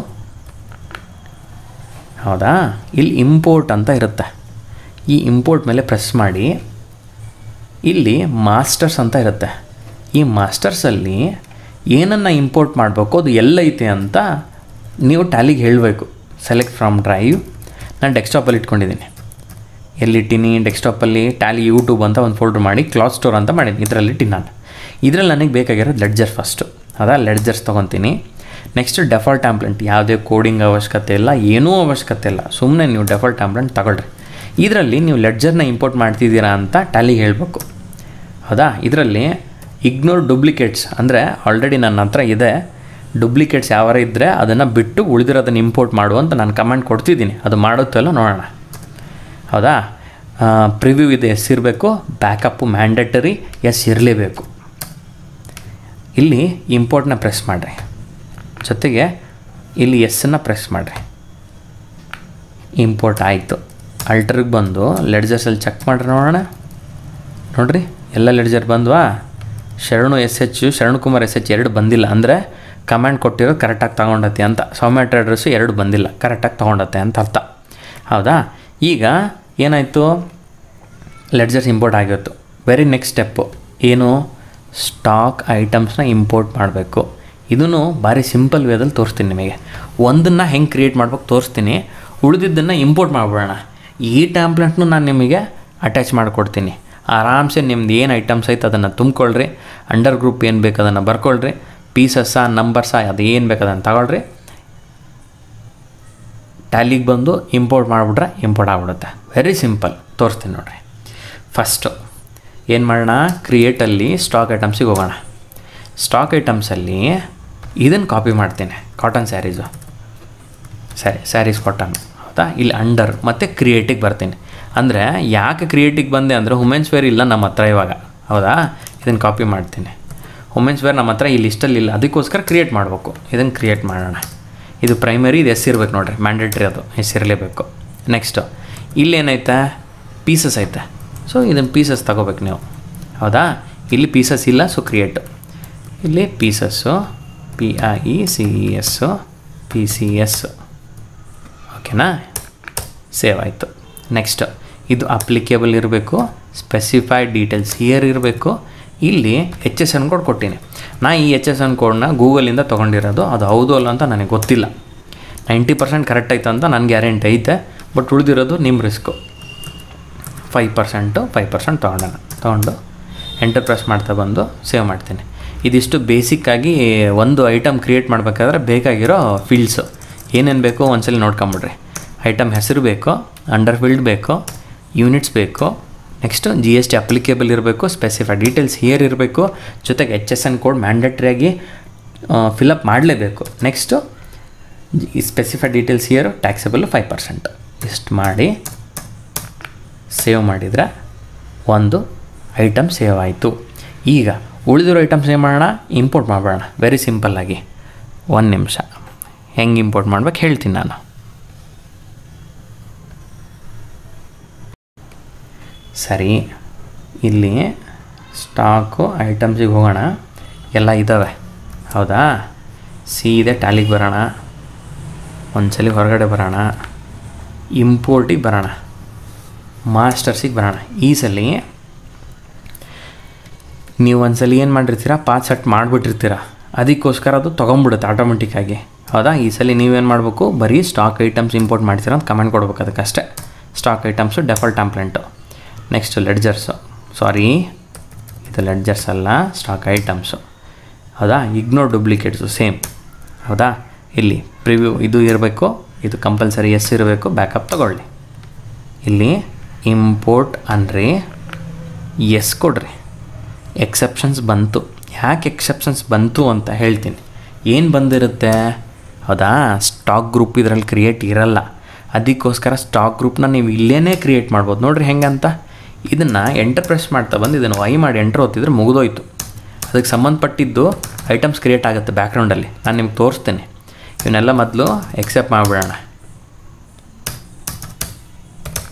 ಹೌದಾ, ಇಲ್ಲಿ ಇಂಪೋರ್ಟ್ ಅಂತ ಇರುತ್ತೆ. ಈ ಇಂಪೋರ್ಟ್ ಮೇಲೆ ಪ್ರೆಸ್ ಮಾಡಿ, ಇಲ್ಲಿ ಮಾಸ್ಟರ್ಸ್ ಅಂತ ಇರುತ್ತೆ. ಈ ಮಾಸ್ಟರ್ಸಲ್ಲಿ ಏನನ್ನು ಇಂಪೋರ್ಟ್ ಮಾಡಬೇಕು ಅದು ಎಲ್ಲೈತೆ ಅಂತ ನೀವು ಟ್ಯಾಲಿಗೆ ಹೇಳಬೇಕು. Select from drive. ನಾನು ಡೆಸ್ಕ್ಟಾಪಲ್ಲಿ ಇಟ್ಕೊಂಡಿದ್ದೀನಿ. ಎಲ್ಲಿಟ್ಟಿನಿ, ಡೆಸ್ಕ್ಟಾಪಲ್ಲಿ ಟ್ಯಾಲಿ ಯೂಟ್ಯೂಬ್ ಅಂತ ಒಂದು ಫೋಲ್ಡರ್ ಮಾಡಿ ಕ್ಲಾತ್ ಸ್ಟೋರ್ ಅಂತ ಮಾಡೀನಿ, ಇದರಲ್ಲಿ ಇಟ್ಟಿನಿ ನಾನು. ಇದರಲ್ಲಿ ನನಗೆ ಬೇಕಾಗಿರೋದು ಲೆಡ್ಜರ್ ಫಸ್ಟು. ಹೌದಾ, ಲೆಡ್ಜರ್ಸ್ ತೊಗೊತೀನಿ. ನೆಕ್ಸ್ಟ್ ಡೆಫಾಲ್ಟ್ ಟ್ಯಾಂಪ್ಲೆಂಟ್, ಯಾವುದೇ ಕೋಡಿಂಗ್ ಅವಶ್ಯಕತೆ ಇಲ್ಲ, ಏನೂ ಅವಶ್ಯಕತೆ ಇಲ್ಲ, ಸುಮ್ಮನೆ ನೀವು ಡೆಫಾಲ್ಟ್ ಟ್ಯಾಂಪ್ಲೆಂಟ್ ತಗೊಳ್ರಿ. ಇದರಲ್ಲಿ ನೀವು ಲೆಡ್ಜರ್ನ ಇಂಪೋರ್ಟ್ ಮಾಡ್ತಿದ್ದೀರಾ ಅಂತ ಟ್ಯಾಲಿಗೆ ಹೇಳಬೇಕು. ಹೌದಾ, ಇದರಲ್ಲಿ ಇಗ್ನೋರ್ ಡೂಪ್ಲಿಕೇಟ್ಸ್ ಅಂದರೆ ಆಲ್ರೆಡಿ ನನ್ನ ಹತ್ರ ಇದೆ, ಡೂಪ್ಲಿಕೇಟ್ಸ್ ಯಾವಾರ ಇದ್ದರೆ ಅದನ್ನು ಬಿಟ್ಟು ಉಳಿದಿರೋದನ್ನು ಇಂಪೋರ್ಟ್ ಮಾಡುವಂತ ನಾನು ಕಮೆಂಟ್ ಕೊಡ್ತಿದ್ದೀನಿ. ಅದು ಮಾಡುತ್ತಲ್ಲ ನೋಡೋಣ. ಹೌದಾ, ಪ್ರಿವ್ಯೂ ಇದೆ, ಎಸ್ ಇರಬೇಕು. ಬ್ಯಾಕಪ್ಪು ಮ್ಯಾಂಡೇಟರಿ, ಎಸ್ ಇರಲೇಬೇಕು. ಇಲ್ಲಿ ಇಂಪೋರ್ಟ್ನ ಪ್ರೆಸ್ ಮಾಡಿರಿ, ಜೊತೆಗೆ ಇಲ್ಲಿ ಎಸ್ಸನ್ನು ಪ್ರೆಸ್ ಮಾಡಿರಿ. ಇಂಪೋರ್ಟ್ ಆಯಿತು. ಅಲ್ಟ್ರಿಗೆ ಬಂದು ಲೆಡ್ಜರ್ಸಲ್ಲಿ ಚೆಕ್ ಮಾಡಿರಿ ನೋಡೋಣ. ನೋಡಿರಿ ಎಲ್ಲ ಲೆಡ್ಜರ್ ಬಂದ್ವಾ. ಶರಣು SH, ಶರಣಕುಮಾರ್ SH ಎರಡು ಬಂದಿಲ್ಲ, ಅಂದರೆ ಕಮೆಂಟ್ ಕೊಟ್ಟಿರೋದು ಕರೆಕ್ಟಾಗಿ ತೊಗೊಂಡತ್ತೆ ಅಂತ. ಸೌಮ್ಯ ಟ್ರೇಡರ್ಸು ಎರಡು ಬಂದಿಲ್ಲ, ಕರೆಕ್ಟಾಗಿ ತೊಗೊಂಡತ್ತೆ ಅಂತ ಅರ್ಥ. ಹೌದಾ, ಈಗ ಏನಾಯಿತು, ಲೆಡ್ಜರ್ಸ್ ಇಂಪೋರ್ಟ್ ಆಗಿತ್ತು. ವೆರಿ ನೆಕ್ಸ್ಟ್ ಸ್ಟೆಪ್ಪು ಏನು, ಸ್ಟಾಕ್ ಐಟಮ್ಸ್ನ ಇಂಪೋರ್ಟ್ ಮಾಡಬೇಕು. ಇದೂ ಭಾರಿ ಸಿಂಪಲ್ ವೇದಲ್ಲಿ ತೋರಿಸ್ತೀನಿ ನಿಮಗೆ. ಒಂದನ್ನು ಹೆಂಗೆ ಕ್ರಿಯೇಟ್ ಮಾಡ್ಬೇಕು ತೋರಿಸ್ತೀನಿ, ಉಳಿದಿದ್ದನ್ನು ಇಂಪೋರ್ಟ್ ಮಾಡಿಬಿಡೋಣ. ಈ ಟ್ಯಾಂಪ್ಲೆಟ್ನು ನಾನು ನಿಮಗೆ ಅಟ್ಯಾಚ್ ಮಾಡಿಕೊಡ್ತೀನಿ. ಆರಾಮ್ಸೆ ನಿಮ್ದು ಏನು ಐಟಮ್ಸ್ ಐತೆ ಅದನ್ನು ತುಂಬ್ಕೊಳ್ರಿ. ಅಂಡರ್ ಗ್ರೂಪ್ ಏನು ಬೇಕು ಅದನ್ನು ಬರ್ಕೊಳ್ರಿ. ಪೀಸಸ್ಸಾ, ನಂಬರ್ಸಾ, ಅದು ಏನು ಬೇಕು ಅದನ್ನು ತಗೊಳ್ರಿ. ಟ್ಯಾಲಿಗೆ ಬಂದು ಇಂಪೋರ್ಟ್ ಮಾಡಿಬಿಟ್ರೆ ಇಂಪೋರ್ಟ್ ಆಗಿಬಿಡುತ್ತೆ. ವೆರಿ ಸಿಂಪಲ್, ತೋರಿಸ್ತೀನಿ ನೋಡಿರಿ. ಫಸ್ಟು ಏನು ಮಾಡೋಣ, ಕ್ರಿಯೇಟಲ್ಲಿ ಸ್ಟಾಕ್ ಐಟಮ್ಸಿಗೆ ಹೋಗೋಣ. ಸ್ಟಾಕ್ ಐಟಮ್ಸಲ್ಲಿ ಇದನ್ನು ಕಾಪಿ ಮಾಡ್ತೀನಿ, ಕಾಟನ್ ಸ್ಯಾರೀಸು. ಸರಿ, ಸ್ಯಾರೀಸ್ ಕಾಟನ್. ಹೌದಾ, ಇಲ್ಲಿ ಅಂಡರ್ ಮತ್ತು ಕ್ರಿಯೇಟಿಗೆ ಬರ್ತೀನಿ. ಅಂದರೆ ಯಾಕೆ ಕ್ರಿಯೇಟಿಗೆ ಬಂದೆ ಅಂದರೆ ವುಮೆನ್ಸ್ ವೇರ್ ಇಲ್ಲ ನಮ್ಮ ಹತ್ರ ಇವಾಗ. ಹೌದಾ, ಇದನ್ನು ಕಾಪಿ ಮಾಡ್ತೀನಿ. ವುಮೆನ್ಸ್ ವೇರ್ ನಮ್ಮ ಹತ್ರ ಈ ಲಿಸ್ಟಲ್ಲಿ ಇಲ್ಲ, ಅದಕ್ಕೋಸ್ಕರ ಕ್ರಿಯೇಟ್ ಮಾಡಬೇಕು. ಇದನ್ನು ಕ್ರಿಯೇಟ್ ಮಾಡೋಣ. ಇದು ಪ್ರೈಮರಿ, ಇದು ಎಸ್ ಇರಬೇಕು ನೋಡಿರಿ, ಮ್ಯಾಂಡೇಟ್ರಿ, ಅದು ಎಸ್ ಇರಲೇಬೇಕು. ನೆಕ್ಸ್ಟು ಇಲ್ಲೇನೈತೆ, ಪೀಸಸ್ ಐತೆ. ಸೊ ಇದನ್ನು ಪೀಸಸ್ ತಗೋಬೇಕು ನೀವು. ಹೌದಾ, ಇಲ್ಲಿ ಪೀಸಸ್ ಇಲ್ಲ, ಸೊ ಕ್ರಿಯೇಟ್. ಇಲ್ಲಿ ಪೀಸಸ್ಸು, PIECES, FECS. ಓಕೆನಾ, ಸೇವ್ ಆಯಿತು. ನೆಕ್ಸ್ಟ್ ಇದು ಅಪ್ಲಿಕೇಬಲ್ ಇರಬೇಕು, ಸ್ಪೆಸಿಫೈಡ್ ಡೀಟೇಲ್ಸ್ ಹಿಯರ್ ಇರಬೇಕು. ಇಲ್ಲಿ HSN ಕೋಡ್ ಕೊಟ್ಟೀನಿ. ನಾ ಈ HSN ಕೋಡ್ನ ಗೂಗಲಿಂದ ತೊಗೊಂಡಿರೋದು, ಅದು ಹೌದು ಅಲ್ಲ ಅಂತ ನನಗೆ ಗೊತ್ತಿಲ್ಲ. 90% ಕರೆಕ್ಟ್ ಆಯ್ತು ಅಂತ ನನಗೆ ಗ್ಯಾರಂಟಿ ಐತೆ, ಬಟ್ ಉಳಿದಿರೋದು ನಿಮ್ಮ ರಿಸ್ಕು. 5% ತೊಗೊಂಡು ಎಂಟರ್ ಪ್ರೆಸ್ ಮಾಡ್ತಾ ಬಂದು ಸೇವ್ ಮಾಡ್ತೀನಿ. ಇದಿಷ್ಟು ಬೇಸಿಕ್ಕಾಗಿ ಒಂದು ಐಟಮ್ ಕ್ರಿಯೇಟ್ ಮಾಡಬೇಕಾದ್ರೆ ಬೇಕಾಗಿರೋ ಫೀಲ್ಡ್ಸು ಏನೇನು ಬೇಕೋ ಒಂದ್ಸಲ ನೋಡ್ಕೊಂಬಿಡ್ರಿ. ಐಟಮ್ ಹೆಸರು ಬೇಕು, ಅಂಡರ್ ಫೀಲ್ಡ್ ಬೇಕು, ಯೂನಿಟ್ಸ್ ಬೇಕು, ನೆಕ್ಸ್ಟು GST ಅಪ್ಲಿಕೇಬಲ್ ಇರಬೇಕು, ಸ್ಪೆಸಿಫೈಡ್ ಡೀಟೇಲ್ಸ್ ಹಿಯರ್ ಇರಬೇಕು, ಜೊತೆಗೆ HSN ಕೋಡ್ ಮ್ಯಾಂಡೇಟ್ರಿಯಾಗಿ ಫಿಲಪ್ ಮಾಡಲೇಬೇಕು. ನೆಕ್ಸ್ಟು ಈ ಸ್ಪೆಸಿಫೈಡ್ ಡೀಟೇಲ್ಸ್ ಹಿಯರ್ ಟ್ಯಾಕ್ಸಬಲ್ 5%. ಇಷ್ಟು ಮಾಡಿ ಸೇವ್ ಮಾಡಿದರೆ ಒಂದು ಐಟಮ್ ಸೇವ್ ಆಯಿತು. ಈಗ ಉಳಿದಿರೋ ಐಟಮ್ ಸೇವ್ ಮಾಡೋಣ, ಇಂಪೋರ್ಟ್ ಮಾಡೋಣ. ವೆರಿ ಸಿಂಪಲ್ಲಾಗಿ 1 ನಿಮಿಷ ಹೆಂಗೆ ಇಂಪೋರ್ಟ್ ಮಾಡ್ಬೇಕು ಹೇಳ್ತೀನಿ ನಾನು. ಸರಿ, ಇಲ್ಲಿ ಸ್ಟಾಕು ಐಟಮ್ಸಿಗೆ ಹೋಗೋಣ. ಎಲ್ಲ ಇದ್ದಾವೆ ಹೌದಾ. ಸೀದೆ ಟ್ಯಾಲಿಗೆ ಬರೋಣ, ಒಂದ್ಸಲಿ ಹೊರಗಡೆ ಬರೋಣ, ಇಂಪೋರ್ಟಿಗೆ ಬರೋಣ, ಮಾಸ್ಟರ್ಸಿಗೆ ಬರೋಣ. ಈ ಸಲ ನೀವು ಒಂದ್ಸಲ ಏನು ಮಾಡಿರ್ತೀರ, ಪಾತ್ ಸೆಟ್ ಮಾಡಿಬಿಟ್ಟಿರ್ತೀರ, ಅದಕ್ಕೋಸ್ಕರ ಅದು ತೊಗೊಂಬಿಡುತ್ತೆ ಆಟೋಮೆಟಿಕ್ಕಾಗಿ ಹೌದಾ. ಈ ಸಲ ನೀವೇನು ಮಾಡಬೇಕು, ಬರೀ ಸ್ಟಾಕ್ ಐಟಮ್ಸ್ ಇಂಪೋರ್ಟ್ ಮಾಡ್ತೀರ ಅಂತ ಕಮೆಂಟ್ ಕೊಡ್ಬೇಕು, ಅದಕ್ಕಷ್ಟೇ. Stock items default template. Next ledgers, sorry ಇದು ಲೆಡ್ಜರ್ಸ್ ಅಲ್ಲ, ಸ್ಟಾಕ್ ಐಟಮ್ಸು ಹೌದಾ. ಇಗ್ನೋರ್ ಡೂಪ್ಲಿಕೇಟ್ಸು ಸೇಮ್ ಹೌದಾ. ಇಲ್ಲಿ ಪ್ರಿವ್ಯೂ ಇದು ಇರಬೇಕು, ಇದು ಕಂಪಲ್ಸರಿ ಎಸ್ ಇರಬೇಕು, ಬ್ಯಾಕಪ್ ತೊಗೊಳ್ಳಿ. ಇಲ್ಲಿ ಇಂಪೋರ್ಟ್ ಅಂದರೆ ಎಸ್ ಕೊಡ್ರಿ. ಎಕ್ಸೆಪ್ಷನ್ಸ್ ಬಂತು. ಯಾಕೆ ಎಕ್ಸೆಪ್ಷನ್ಸ್ ಬಂತು ಅಂತ ಹೇಳ್ತೀನಿ. ಏನು ಬಂದಿರುತ್ತೆ ಹೌದಾ, ಸ್ಟಾಕ್ ಗ್ರೂಪ್ ಇದರಲ್ಲಿ ಕ್ರಿಯೇಟ್ ಇರಲ್ಲ, ಅದಕ್ಕೋಸ್ಕರ ಸ್ಟಾಕ್ ಗ್ರೂಪ್ನ ನೀವು ಇಲ್ಲೇ ಕ್ರಿಯೇಟ್ ಮಾಡ್ಬೋದು. ನೋಡಿರಿ ಹೆಂಗಂತ. ಇದನ್ನು ಎಂಟರ್ ಪ್ರೆಸ್ ಮಾಡ್ತಾ ಬಂದು ಇದನ್ನು ವೈ ಮಾಡಿ ಎಂಟ್ರ್ ಓದ್ತಿದ್ರೆ ಮುಗಿದೋಯ್ತು. ಅದಕ್ಕೆ ಸಂಬಂಧಪಟ್ಟಿದ್ದು ಐಟಮ್ಸ್ ಕ್ರಿಯೇಟ್ ಆಗುತ್ತೆ ಬ್ಯಾಕ್ಗ್ರೌಂಡಲ್ಲಿ. ನಾನು ನಿಮ್ಗೆ ತೋರಿಸ್ತೇನೆ. ಇವನ್ನೆಲ್ಲ ಮೊದಲು ಎಕ್ಸೆಪ್ಟ್ ಮಾಡಿಬಿಡೋಣ.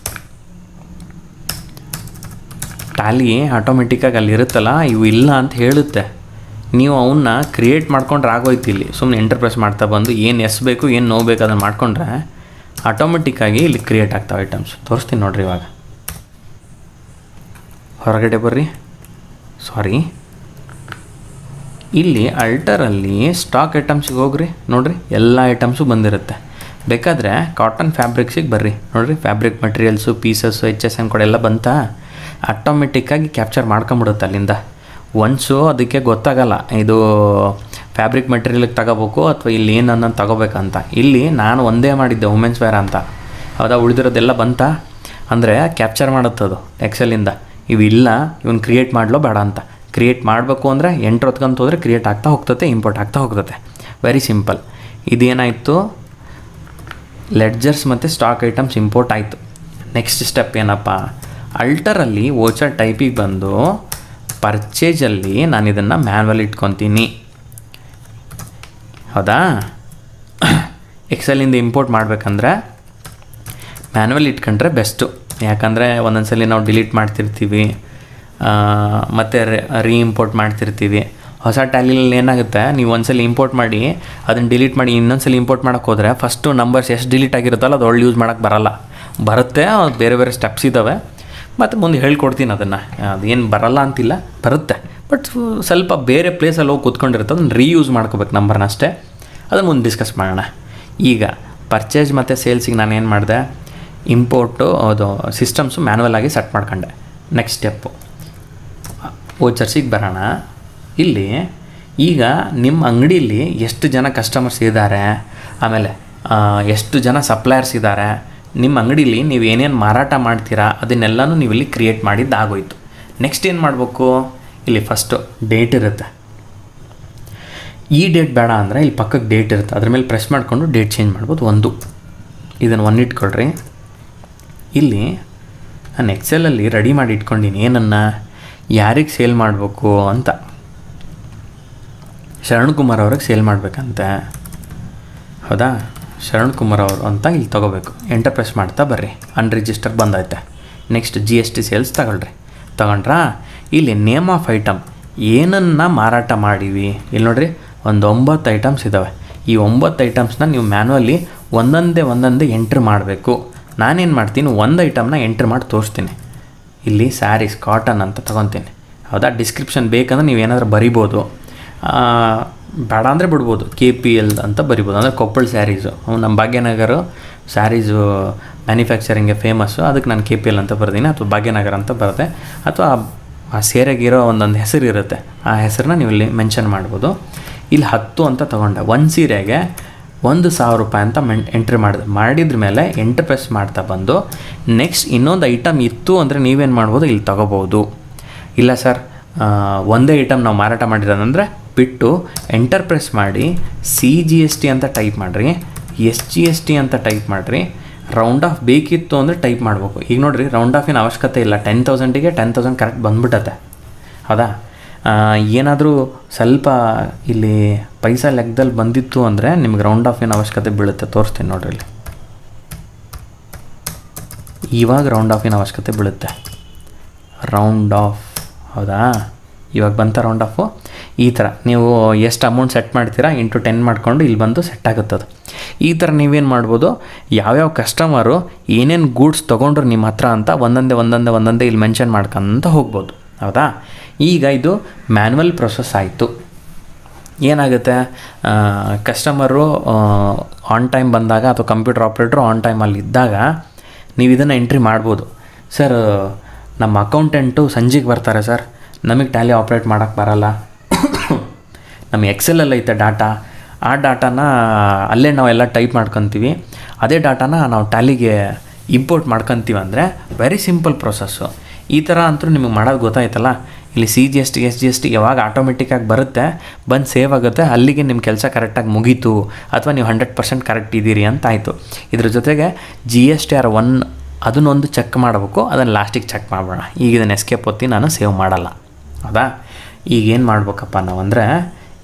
ಟ್ಯಾಲಿ ಆಟೋಮೆಟಿಕ್ಕಾಗಿ ಅಲ್ಲಿ ಇರುತ್ತಲ್ಲ, ಇವು ಇಲ್ಲ ಅಂತ ಹೇಳುತ್ತೆ. ನೀವು ಅವನ್ನ ಕ್ರಿಯೇಟ್ ಮಾಡ್ಕೊಂಡ್ರೆ ಆಗೋಯ್ತು. ಇಲ್ಲಿ ಸುಮ್ಮನೆ ಎಂಟರ್ ಪ್ರೆಸ್ ಮಾಡ್ತಾ ಬಂದು ಏನು ಎಸ್ ಬೇಕು ಏನು ನೋ ಬೇಕು ಅದನ್ನು ಮಾಡ್ಕೊಂಡ್ರೆ ಆಟೋಮೆಟಿಕ್ಕಾಗಿ ಇಲ್ಲಿ ಕ್ರಿಯೇಟ್ ಆಗ್ತಾವೆ ಐಟಮ್ಸ್. ತೋರಿಸ್ತೀನಿ ನೋಡಿರಿ. ಇವಾಗ ಹೊರಗಡೆ ಬರ್ರಿ, ಸಾರಿ ಇಲ್ಲಿ ಅಲ್ಟರಲ್ಲಿ ಸ್ಟಾಕ್ ಐಟಮ್ಸಿಗೆ ಹೋಗ್ರಿ. ನೋಡಿರಿ ಎಲ್ಲ ಐಟಮ್ಸು ಬಂದಿರುತ್ತೆ. ಬೇಕಾದರೆ ಕಾಟನ್ ಫ್ಯಾಬ್ರಿಕ್ಸಿಗೆ ಬರ್ರಿ. ನೋಡಿರಿ fabric materials, pieces, HSN code ಎಲ್ಲ ಬಂತಾ, ಆಟೋಮೆಟಿಕ್ಕಾಗಿ ಕ್ಯಾಪ್ಚರ್ ಮಾಡ್ಕೊಂಬಿಡುತ್ತೆ ಅಲ್ಲಿಂದ. ಒನ್ಸು ಅದಕ್ಕೆ ಗೊತ್ತಾಗಲ್ಲ ಇದು ಫ್ಯಾಬ್ರಿಕ್ ಮೆಟೀರಿಯಲ್ಗೆ ತಗೋಬೇಕು ಅಥವಾ ಇಲ್ಲಿ ಏನನ್ನ ತಗೋಬೇಕಂತ. ಇಲ್ಲಿ ನಾನು ಒಂದೇ ಮಾಡಿದ್ದೆ ವುಮೆನ್ಸ್ ವೇರ್ ಅಂತ ಹೌದಾ. ಉಳಿದಿರೋದೆಲ್ಲ ಬಂತಾ ಅಂದರೆ ಕ್ಯಾಪ್ಚರ್ ಮಾಡುತ್ತದು ಎಕ್ಸೆಲಿಂದ. ಇವಿಲ್ಲ, ಇವನ್ನ ಕ್ರಿಯೇಟ್ ಮಾಡಲೋ ಬೇಡ ಅಂತ. ಕ್ರಿಯೇಟ್ ಮಾಡಬೇಕು ಅಂದರೆ ಎಂಟ್ರ್ ಹೊತ್ಕೊಂತ ಹೋದರೆ ಕ್ರಿಯೇಟ್ ಆಗ್ತಾ ಹೋಗ್ತದೆ, ಇಂಪೋರ್ಟ್ ಆಗ್ತಾ ಹೋಗ್ತದೆ. Very simple. ಇದೇನಾಯಿತು, ಲೆಡ್ಜರ್ಸ್ ಮತ್ತು ಸ್ಟಾಕ್ ಐಟಮ್ಸ್ ಇಂಪೋರ್ಟ್ ಆಯಿತು. ನೆಕ್ಸ್ಟ್ ಸ್ಟೆಪ್ ಏನಪ್ಪ, ಅಲ್ಟರಲ್ಲಿ ವೋಚರ್ ಟೈಪಿಗೆ ಬಂದು ಪರ್ಚೇಜಲ್ಲಿ ನಾನು ಇದನ್ನು ಮ್ಯಾನ್ಯಲ್ ಇಟ್ಕೊತೀನಿ ಹೌದಾ. ಎಕ್ಸೆಲಿಂದ ಇಂಪೋರ್ಟ್ ಮಾಡಬೇಕಂದ್ರೆ ಮ್ಯಾನ್ಯಲ್ ಇಟ್ಕೊಂಡ್ರೆ ಬೆಸ್ಟು. ಯಾಕಂದರೆ ಒಂದೊಂದು ಸಲ ನಾವು ಡಿಲೀಟ್ ಮಾಡ್ತಿರ್ತೀವಿ ಮತ್ತು ರೀಇಂಪೋರ್ಟ್ ಮಾಡ್ತಿರ್ತೀವಿ. ಹೊಸ ಟ್ಯಾಲಿಯಲ್ಲಿ ಏನಾಗುತ್ತೆ, ನೀವು ಒಂದ್ಸಲ ಇಂಪೋರ್ಟ್ ಮಾಡಿ ಅದನ್ನು ಡಿಲೀಟ್ ಮಾಡಿ ಇನ್ನೊಂದ್ಸಲ ಇಂಪೋರ್ಟ್ ಮಾಡೋಕ್ಕೆ ಹೋದರೆ ಫಸ್ಟು ನಂಬರ್ಸ್ ಎಷ್ಟು ಡಿಲೀಟ್ ಆಗಿರುತ್ತಲ್ಲ ಅದು ಒಳ್ಳೆ ಯೂಸ್ ಮಾಡೋಕ್ಕೆ ಬರುತ್ತೆ. ಅದು ಬೇರೆ ಬೇರೆ ಸ್ಟೆಪ್ಸ್ ಇದ್ದಾವೆ, ಮತ್ತು ಮುಂದೆ ಹೇಳ್ಕೊಡ್ತೀನಿ ಅದನ್ನು. ಅದೇನು ಬರಲ್ಲ ಅಂತಿಲ್ಲ, ಬರುತ್ತೆ. ಬಟ್ ಸ್ವಲ್ಪ ಬೇರೆ ಪ್ಲೇಸಲ್ಲಿ ಹೋಗಿ ಕೂತ್ಕೊಂಡಿರುತ್ತೆ, ಅದನ್ನು ರೀಯೂಸ್ ಮಾಡ್ಕೋಬೇಕು ನಂಬರ್ನ ಅಷ್ಟೇ. ಅದನ್ನು ಮುಂದೆ ಡಿಸ್ಕಸ್ ಮಾಡೋಣ. ಈಗ ಪರ್ಚೇಸ್ ಮತ್ತು ಸೇಲ್ಸಿಗೆ ನಾನು ಏನು ಮಾಡಿದೆ, ಇಂಪೋರ್ಟು ಅದು ಸಿಸ್ಟಮ್ಸು ಮ್ಯಾನ್ಯಲ್ ಆಗಿ ಸೆಟ್ ಮಾಡ್ಕೊಂಡೆ. ನೆಕ್ಸ್ಟ್ ಸ್ಟೆಪ್ಪು ವೋಚರ್ಸಿಗೆ ಬರೋಣ. ಇಲ್ಲಿ ಈಗ ನಿಮ್ಮ ಅಂಗಡೀಲಿ ಎಷ್ಟು ಜನ ಕಸ್ಟಮರ್ಸ್ ಇದ್ದಾರೆ, ಆಮೇಲೆ ಎಷ್ಟು ಜನ ಸಪ್ಲಯರ್ಸ್ ಇದ್ದಾರೆ, ನಿಮ್ಮ ಅಂಗಡೀಲಿ ನೀವು ಏನೇನು ಮಾರಾಟ ಮಾಡ್ತೀರಾ ಅದನ್ನೆಲ್ಲನೂ ನೀವು ಇಲ್ಲಿ ಕ್ರಿಯೇಟ್ ಮಾಡಿದ್ದಾಗೋಯ್ತು. ನೆಕ್ಸ್ಟ್ ಏನು ಮಾಡಬೇಕು, ಇಲ್ಲಿ ಫಸ್ಟು ಡೇಟ್ ಇರುತ್ತೆ. ಈ ಡೇಟ್ ಬೇಡ ಅಂದರೆ ಇಲ್ಲಿ ಪಕ್ಕಕ್ಕೆ ಡೇಟ್ ಇರುತ್ತೆ, ಅದ್ರ ಮೇಲೆ ಪ್ರೆಸ್ ಮಾಡಿಕೊಂಡು ಡೇಟ್ ಚೇಂಜ್ ಮಾಡ್ಬೋದು. ಇದನ್ನು 1 ಇಟ್ಕೊಳ್ರಿ. ಇಲ್ಲಿ ನಾನು ಎಕ್ಸೆಲಲ್ಲಿ ರೆಡಿ ಮಾಡಿ ಇಟ್ಕೊಂಡಿನಿ ಏನನ್ನ, ಯಾರಿಗೆ ಸೇಲ್ ಮಾಡಬೇಕು ಅಂತ. ಶರಣ್ ಕುಮಾರ್ ಅವ್ರಿಗೆ ಸೇಲ್ ಮಾಡಬೇಕಂತೆ ಹೌದಾ. ಶರಣ್ ಕುಮಾರ್ ಅವರು ಅಂತ ಇಲ್ಲಿ ತೊಗೋಬೇಕು. ಎಂಟರ್ ಪ್ರೆಸ್ ಮಾಡ್ತಾ ಬರ್ರಿ. ಅನ್ರಿಜಿಸ್ಟರ್ ಬಂದೈತೆ. ನೆಕ್ಸ್ಟ್ GST ಸೇಲ್ಸ್ ತಗೊಂಡ್ರಾ. ಇಲ್ಲಿ ನೇಮ್ ಆಫ್ ಐಟಮ್ ಏನನ್ನು ಮಾರಾಟ ಮಾಡೀವಿ ಇಲ್ಲಿ ನೋಡಿರಿ, ಒಂದು 9 ಐಟಮ್ಸ್ ಇದ್ದಾವೆ. ಈ 9 ಐಟಮ್ಸ್ನ ನೀವು ಮ್ಯಾನ್ಯಲಿ ಒಂದೊಂದೇ ಎಂಟ್ರಿ ಮಾಡಬೇಕು. ನಾನೇನು ಮಾಡ್ತೀನಿ, ಒಂದು ಐಟಮ್ನ ಎಂಟ್ರಿ ಮಾಡಿ ತೋರಿಸ್ತೀನಿ. ಇಲ್ಲಿ ಸ್ಯಾರೀಸ್ ಕಾಟನ್ ಅಂತ ತೊಗೊತೀನಿ, ಹೌದಾ. ಡಿಸ್ಕ್ರಿಪ್ಷನ್ ಬೇಕಂದ್ರೆ ನೀವೇನಾದ್ರೂ ಬರಿಬೋದು, ಬೇಡ ಅಂದರೆ ಬಿಡ್ಬೋದು. KPL ಅಂತ ಬರಿಬೋದು, ಅಂದರೆ ಕೊಪ್ಪಳ ಸ್ಯಾರೀಸು. ನಮ್ಮ ಭಾಗ್ಯನಗರ ಸ್ಯಾರೀಸು ಮ್ಯಾನುಫ್ಯಾಕ್ಚರಿಂಗ್ಗೆ ಫೇಮಸ್ಸು, ಅದಕ್ಕೆ ನಾನು KPL ಅಂತ ಬರ್ತೀನಿ, ಅಥವಾ ಭಾಗ್ಯನಗರ ಅಂತ ಬರುತ್ತೆ. ಅಥವಾ ಆ ಸೀರೆಗಿರೋ ಒಂದೊಂದು ಹೆಸರು ಇರುತ್ತೆ, ಆ ಹೆಸರನ್ನ ನೀವು ಇಲ್ಲಿ ಮೆನ್ಷನ್ ಮಾಡ್ಬೋದು. ಇಲ್ಲಿ 10 ಅಂತ ತೊಗೊಂಡೆ. ಒಂದು ಸೀರೆಗೆ 1,000 ರೂಪಾಯಿ ಅಂತ ಎಂಟ್ರಿ ಮಾಡಿದ್ರ ಮೇಲೆ ಎಂಟ್ರ್ ಪ್ರೆಸ್ ಮಾಡ್ತಾ ಬಂದು ನೆಕ್ಸ್ಟ್ ಇನ್ನೊಂದು ಐಟಮ್ ಇತ್ತು ಅಂದರೆ ನೀವೇನು ಮಾಡ್ಬೋದು, ಇಲ್ಲಿ ತೊಗೋಬೋದು. ಇಲ್ಲ ಸರ್ ಒಂದೇ ಐಟಮ್ ನಾವು ಮಾರಾಟ ಮಾಡಿರೋದಂದರೆ ಬಿಟ್ಟು ಎಂಟರ್ ಪ್ರೆಸ್ ಮಾಡಿ CGST ಅಂತ ಟೈಪ್ ಮಾಡಿರಿ, SGST ಅಂತ ಟೈಪ್ ಮಾಡಿರಿ. ರೌಂಡ್ ಆಫ್ ಬೇಕಿತ್ತು ಅಂದರೆ ಟೈಪ್ ಮಾಡಬೇಕು. ಈಗ ನೋಡಿರಿ, ರೌಂಡ್ ಆಫಿನ ಅವಶ್ಯಕತೆ ಇಲ್ಲ. 10,000ಗೆ 10,000 ಕರೆಕ್ಟ್ ಬಂದ್ಬಿಟ್ಟತ್ತೆ, ಹೌದಾ. ಏನಾದರೂ ಸ್ವಲ್ಪ ಇಲ್ಲಿ ಪೈಸಾ ಲೆಕ್ಕದಲ್ಲಿ ಬಂದಿತ್ತು ಅಂದರೆ ನಿಮ್ಗೆ ರೌಂಡ್ ಆಫಿನ ಅವಶ್ಯಕತೆ ಬೀಳುತ್ತೆ. ತೋರಿಸ್ತೀನಿ ನೋಡ್ರಿ, ಇಲ್ಲಿ ಇವಾಗ ರೌಂಡ್ ಆಫಿನ ಅವಶ್ಯಕತೆ ಬೀಳುತ್ತೆ. ರೌಂಡ್ ಆಫ್, ಹೌದಾ, ಇವಾಗ ಬಂತ ರೌಂಡ್ ಆಫು. ಈ ಥರ ನೀವು ಎಷ್ಟು ಅಮೌಂಟ್ ಸೆಟ್ ಮಾಡ್ತೀರಾ ಇಂಟು 10 ಮಾಡಿಕೊಂಡು ಇಲ್ಲಿ ಬಂದು ಸೆಟ್ ಆಗುತ್ತದು. ಈ ಥರ ನೀವೇನು ಮಾಡ್ಬೋದು, ಯಾವ್ಯಾವ ಕಸ್ಟಮರು ಏನೇನು ಗೂಡ್ಸ್ ತೊಗೊಂಡ್ರು ನಿಮ್ಮ ಹತ್ರ ಅಂತ ಒಂದೊಂದೇ ಇಲ್ಲಿ ಮೆನ್ಷನ್ ಮಾಡ್ಕೊಂತ ಹೋಗ್ಬೋದು, ಹೌದಾ. ಈಗ ಇದು ಮ್ಯಾನ್ಯಲ್ ಪ್ರೊಸೆಸ್ ಆಯಿತು. ಏನಾಗುತ್ತೆ, ಕಸ್ಟಮರು ಆನ್ ಟೈಮ್ ಬಂದಾಗ ಅಥವಾ ಕಂಪ್ಯೂಟರ್ ಆಪ್ರೇಟ್ರು ಆನ್ ಟೈಮಲ್ಲಿ ಇದ್ದಾಗ ನೀವು ಇದನ್ನು ಎಂಟ್ರಿ ಮಾಡ್ಬೋದು. ಸರ್ ನಮ್ಮ ಅಕೌಂಟೆಂಟು ಸಂಜೆಗೆ ಬರ್ತಾರೆ ಸರ್, ನಮಗೆ ಟ್ಯಾಲಿ ಆಪ್ರೇಟ್ ಮಾಡೋಕ್ಕೆ ಬರಲ್ಲ, ನಮ್ಮ ಎಕ್ಸೆಲಲ್ಲಿ ಐತೆ ಡಾಟಾ, ಆ ಡಾಟಾನ ಅಲ್ಲೇ ನಾವೆಲ್ಲ ಟೈಪ್ ಮಾಡ್ಕೊತೀವಿ, ಅದೇ ಡಾಟಾನ ನಾವು ಟ್ಯಾಲಿಗೆ ಇಂಪೋರ್ಟ್ ಮಾಡ್ಕೊತೀವಿ ಅಂದರೆ ವೆರಿ ಸಿಂಪಲ್ ಪ್ರೊಸೆಸ್ಸು. ಈ ಥರ ಅಂತೂ ನಿಮಗೆ ಮಾಡೋದು ಗೊತ್ತಾಯ್ತಲ್ಲ. ಇಲ್ಲಿ CGST SGST ಯಾವಾಗ ಆಟೋಮೆಟಿಕ್ಕಾಗಿ ಬರುತ್ತೆ, ಬಂದು ಸೇವ್ ಆಗುತ್ತೆ, ಅಲ್ಲಿಗೆ ನಿಮ್ಮ ಕೆಲಸ ಕರೆಕ್ಟಾಗಿ ಮುಗೀತು, ಅಥವಾ ನೀವು 100% ಕರೆಕ್ಟ್ ಇದ್ದೀರಿ ಅಂತ ಆಯಿತು. ಇದ್ರ ಜೊತೆಗೆ GSTR 1 ಅದನ್ನೊಂದು ಚೆಕ್ ಮಾಡಬೇಕು, ಅದನ್ನು ಲಾಸ್ಟಿಗೆ ಚೆಕ್ ಮಾಡೋಣ. ಈಗ ಇದನ್ನು ಎಸ್ಕೇಪ್ ಒತ್ತಿ ನಾನು ಸೇವ್ ಮಾಡಲ್ಲ, ಹೌದಾ. ಈಗೇನು ಮಾಡ್ಬೇಕಪ್ಪ ನಾವು ಅಂದರೆ,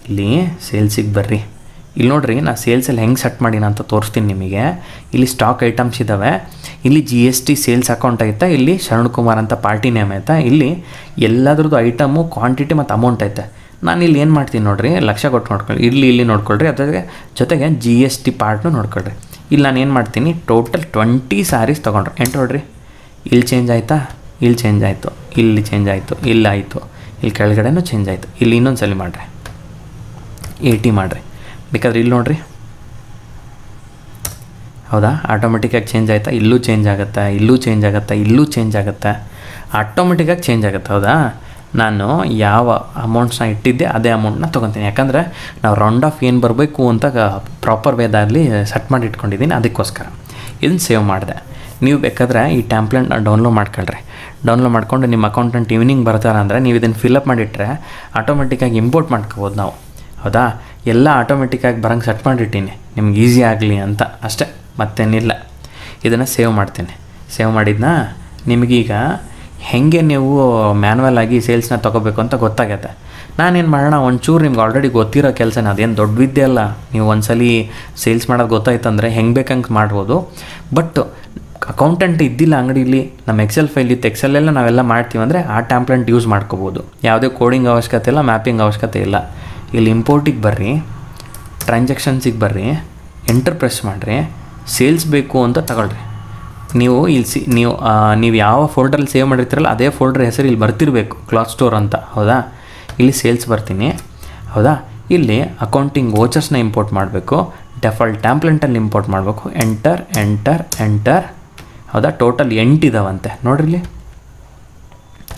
ಇಲ್ಲಿ ಸೇಲ್ಸಿಗೆ ಬರ್ರಿ. ಇಲ್ಲಿ ನೋಡಿರಿ, ನಾನು ಸೇಲ್ಸಲ್ಲಿ ಹೆಂಗೆ ಸೆಟ್ ಮಾಡಿನ ಅಂತ ತೋರಿಸ್ತೀನಿ ನಿಮಗೆ. ಇಲ್ಲಿ ಸ್ಟಾಕ್ ಐಟಮ್ಸ್ ಇದ್ದಾವೆ, ಇಲ್ಲಿ GST ಸೇಲ್ಸ್ ಅಕೌಂಟ್ ಐತೆ, ಇಲ್ಲಿ ಶರಣ್ ಕುಮಾರ್ ಅಂತ ಪಾರ್ಟಿ ನೇಮ್ ಐತೆ, ಇಲ್ಲಿ ಎಲ್ಲದ್ರದ್ದು ಐಟಮು ಕ್ವಾಂಟಿಟಿ ಮತ್ತು ಅಮೌಂಟ್ ಐತೆ. ನಾನು ಇಲ್ಲಿ ಏನು ಮಾಡ್ತೀನಿ ನೋಡಿರಿ, ಲಕ್ಷ ಕೊಟ್ಟು ನೋಡ್ಕೊಳ್ಳಿ, ಇಲ್ಲಿ ನೋಡ್ಕೊಳ್ರಿ, ಅದ್ರ ಜೊತೆಗೆ GST ಪಾರ್ಟ್ನು ನೋಡ್ಕೊಳ್ರಿ. ಇಲ್ಲಿ ನಾನು ಏನು ಮಾಡ್ತೀನಿ, ಟೋಟಲ್ 20 ಸ್ಯಾರೀಸ್ ತೊಗೊಂಡ್ರೆ ಎಂಟು ನೋಡ್ರಿ, ಇಲ್ಲಿ ಚೇಂಜ್ ಆಯಿತಾ, ಇಲ್ಲಿ ಚೇಂಜ್ ಆಯಿತು, ಇಲ್ಲಿ ಚೇಂಜ್ ಆಯಿತು, ಇಲ್ಲಿ ಆಯಿತು, ಇಲ್ಲಿ ಕೆಳಗಡೆನೂ ಚೇಂಜ್ ಆಯಿತು. ಇಲ್ಲಿ ಇನ್ನೊಂದು ಸಲ ಮಾಡಿರಿ, 80 ಮಾಡಿರಿ. ಬೇಕಾದ್ರೆ ಇಲ್ಲಿ ನೋಡಿರಿ, ಹೌದಾ, ಆಟೋಮೆಟಿಕ್ಕಾಗಿ ಚೇಂಜ್ ಆಯಿತಾ, ಇಲ್ಲೂ ಚೇಂಜ್ ಆಗುತ್ತೆ, ಇಲ್ಲೂ ಚೇಂಜ್ ಆಗುತ್ತೆ, ಇಲ್ಲೂ ಚೇಂಜ್ ಆಗುತ್ತೆ, ಆಟೋಮೆಟಿಕ್ಕಾಗಿ ಚೇಂಜ್ ಆಗುತ್ತೆ, ಹೌದಾ. ನಾನು ಯಾವ ಅಮೌಂಟ್ಸ್ನ ಇಟ್ಟಿದ್ದೆ ಅದೇ ಅಮೌಂಟ್ನ ತೊಗೊತೀನಿ, ಯಾಕಂದರೆ ನಾವು ರೌಂಡ್ ಆಫ್ ಏನು ಬರಬೇಕು ಅಂತ ಪ್ರಾಪರ್ ವೇದಲ್ಲಿ ಸೆಟ್ ಮಾಡಿ ಇಟ್ಕೊಂಡಿದ್ದೀನಿ, ಅದಕ್ಕೋಸ್ಕರ ಇದನ್ನು ಸೇವ್ ಮಾಡಿದೆ. ನೀವು ಬೇಕಾದರೆ ಈ ಟ್ಯಾಂಪ್ಲೆಟ್ನ ಡೌನ್ಲೋಡ್ ಮಾಡ್ಕೊಳ್ರಿ. ಡೌನ್ಲೋಡ್ ಮಾಡ್ಕೊಂಡು ನಿಮ್ಮ ಅಕೌಂಟೆಂಟ್ ಈವ್ನಿಂಗ್ ಬರ್ತಾರೆ ಅಂದರೆ ನೀವು ಇದನ್ನು ಫಿಲಪ್ ಮಾಡಿಟ್ರೆ ಆಟೋಮೆಟಿಕ್ಕಾಗಿ ಇಂಪೋರ್ಟ್ ಮಾಡ್ಕೋಬೋದು ನಾವು, ಹೌದಾ. ಎಲ್ಲ ಆಟೋಮೆಟಿಕ್ಕಾಗಿ ಬರೋಂಗೆ ಸೆಟ್ ಮಾಡಿಟ್ಟೀನಿ, ನಿಮ್ಗೆ ಈಸಿ ಆಗಲಿ ಅಂತ ಅಷ್ಟೇ, ಮತ್ತೇನಿಲ್ಲ. ಇದನ್ನು ಸೇವ್ ಮಾಡ್ತೀನಿ. ಸೇವ್ ಮಾಡಿದ್ನ ನಿಮಗೀಗ ಹೇಗೆ ನೀವು ಮ್ಯಾನ್ಯಲ್ ಆಗಿ ಸೇಲ್ಸ್ನ ತೊಗೋಬೇಕು ಅಂತ ಗೊತ್ತಾಗತ್ತೆ. ನಾನೇನು ಮಾಡೋಣ, ಒಂಚೂರು ನಿಮ್ಗೆ ಆಲ್ರೆಡಿ ಗೊತ್ತಿರೋ ಕೆಲಸನ, ಅದೇನು ದೊಡ್ಡ ವಿದ್ಯೆ ಅಲ್ಲ. ನೀವು ಒಂದ್ಸಲಿ ಸೇಲ್ಸ್ ಮಾಡೋದು ಗೊತ್ತಾಯ್ತಂದರೆ ಹೆಂಗೆ ಬೇಕಂಗೆ ಮಾಡ್ಬೋದು. ಬಟ್ ಅಕೌಂಟೆಂಟ್ ಇದ್ದಿಲ್ಲ ಅಂಗಡಿಲಿ, ನಮ್ಮ ಎಕ್ಸೆಲ್ ಫೈಲ್ ಇತ್ತು, ಎಕ್ಸೆಲ್ಲೆಲ್ಲ ನಾವೆಲ್ಲ ಮಾಡ್ತೀವಿ ಅಂದರೆ ಆ ಟ್ಯಾಂಪ್ಲೆಂಟ್ ಯೂಸ್ ಮಾಡ್ಕೋಬೋದು. ಯಾವುದೇ ಕೋಡಿಂಗ್ ಅವಶ್ಯಕತೆ ಇಲ್ಲ, ಮ್ಯಾಪಿಂಗ್ ಅವಶ್ಯಕತೆ ಇಲ್ಲ. ಇಲ್ಲಿ ಇಂಪೋರ್ಟಿಗೆ ಬರ್ರಿ, ಟ್ರಾನ್ಸಾಕ್ಷನ್ಸಿಗೆ ಬರ್ರಿ, ಎಂಟರ್ ಪ್ರೆಸ್ ಮಾಡಿರಿ, ಸೇಲ್ಸ್ ಬೇಕು ಅಂತ ತಗೊಳ್ರಿ. ನೀವು ಇಲ್ಲಿ ನೀವು ಯಾವ ಫೋಲ್ಡ್ರಲ್ಲಿ ಸೇವ್ ಮಾಡಿರ್ತೀರಲ್ಲ ಅದೇ ಫೋಲ್ಡ್ರ್ ಹೆಸರು ಇಲ್ಲಿ ಬರ್ತಿರಬೇಕು, ಕ್ಲಾತ್ ಸ್ಟೋರ್ ಅಂತ, ಹೌದಾ. ಇಲ್ಲಿ ಸೇಲ್ಸ್ ಬರ್ತೀನಿ, ಹೌದಾ. ಇಲ್ಲಿ ಅಕೌಂಟಿಂಗ್ ವೋಚರ್ಸ್ನ ಇಂಪೋರ್ಟ್ ಮಾಡಬೇಕು, ಡೆಫಾಲ್ಟ್ ಟ್ಯಾಂಪ್ಲೆಂಟಲ್ಲಿ ಇಂಪೋರ್ಟ್ ಮಾಡಬೇಕು. ಎಂಟರ್ ಎಂಟರ್ ಎಂಟರ್, ಹೌದಾ. ಟೋಟಲ್ 8 ಇದಾವಂತೆ ನೋಡ್ರಿ, ಇಲ್ಲಿ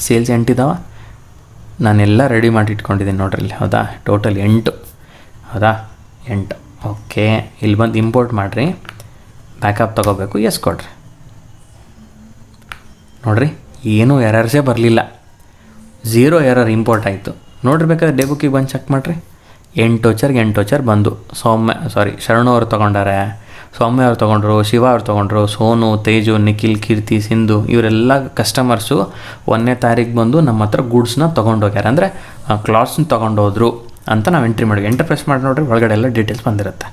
ಸೇಲ್ಸ್ 8 ಇದಾವೆ. ನಾನೆಲ್ಲ ರೆಡಿ ಮಾಡಿ ಇಟ್ಕೊಂಡಿದ್ದೀನಿ ನೋಡ್ರಿ ಇಲ್ಲಿ, ಹೌದಾ. ಟೋಟಲ್ 8, ಹೌದಾ, 8. ಓಕೆ, ಇಲ್ಲಿ ಬಂದು ಇಂಪೋರ್ಟ್ ಮಾಡಿರಿ, ಬ್ಯಾಕಪ್ ತೊಗೋಬೇಕು, ಎಸ್ ಕೊಡ್ರಿ. ನೋಡಿರಿ, ಏನೂ ಎರರ್ಸೇ ಬರಲಿಲ್ಲ, 0 ಎರರ್ ಇಂಪೋರ್ಟ್ ಆಯಿತು ನೋಡ್ರಿ. ಬೇಕಾದ್ರೆ ಡೇ ಬುಕ್ಕಿಗೆ ಬಂದು ಚೆಕ್ ಮಾಡಿರಿ, 8 ವೋಚರ್ ಬಂದು. ಶರಣು ಅವ್ರು ತೊಗೊಂಡಾರೆ, ಸೌಮ್ಯ ಅವ್ರು ತೊಗೊಂಡ್ರು, ಶಿವ ಅವ್ರು ತೊಗೊಂಡ್ರು, ಸೋನು, ತೇಜು, ನಿಖಿಲ್, ಕೀರ್ತಿ, ಸಿಂಧು ಇವರೆಲ್ಲ ಕಸ್ಟಮರ್ಸು 1ನೇ ತಾರೀಕು ಬಂದು ನಮ್ಮ ಹತ್ರ ಗೂಡ್ಸ್ನ ತೊಗೊಂಡೋಗ್ಯಾರ, ಅಂದರೆ ಕ್ಲಾತ್ಸ್ನ ತೊಗೊಂಡೋದ್ರು ಅಂತ ನಾವು ಎಂಟ್ರಿ ಮಾಡಿವಿ. ಎಂಟರ್ ಪ್ರೆಸ್ ಮಾಡಿ ನೋಡಿರಿ, ಒಳಗಡೆ ಎಲ್ಲ ಡೀಟೇಲ್ಸ್ ಬಂದಿರುತ್ತೆ.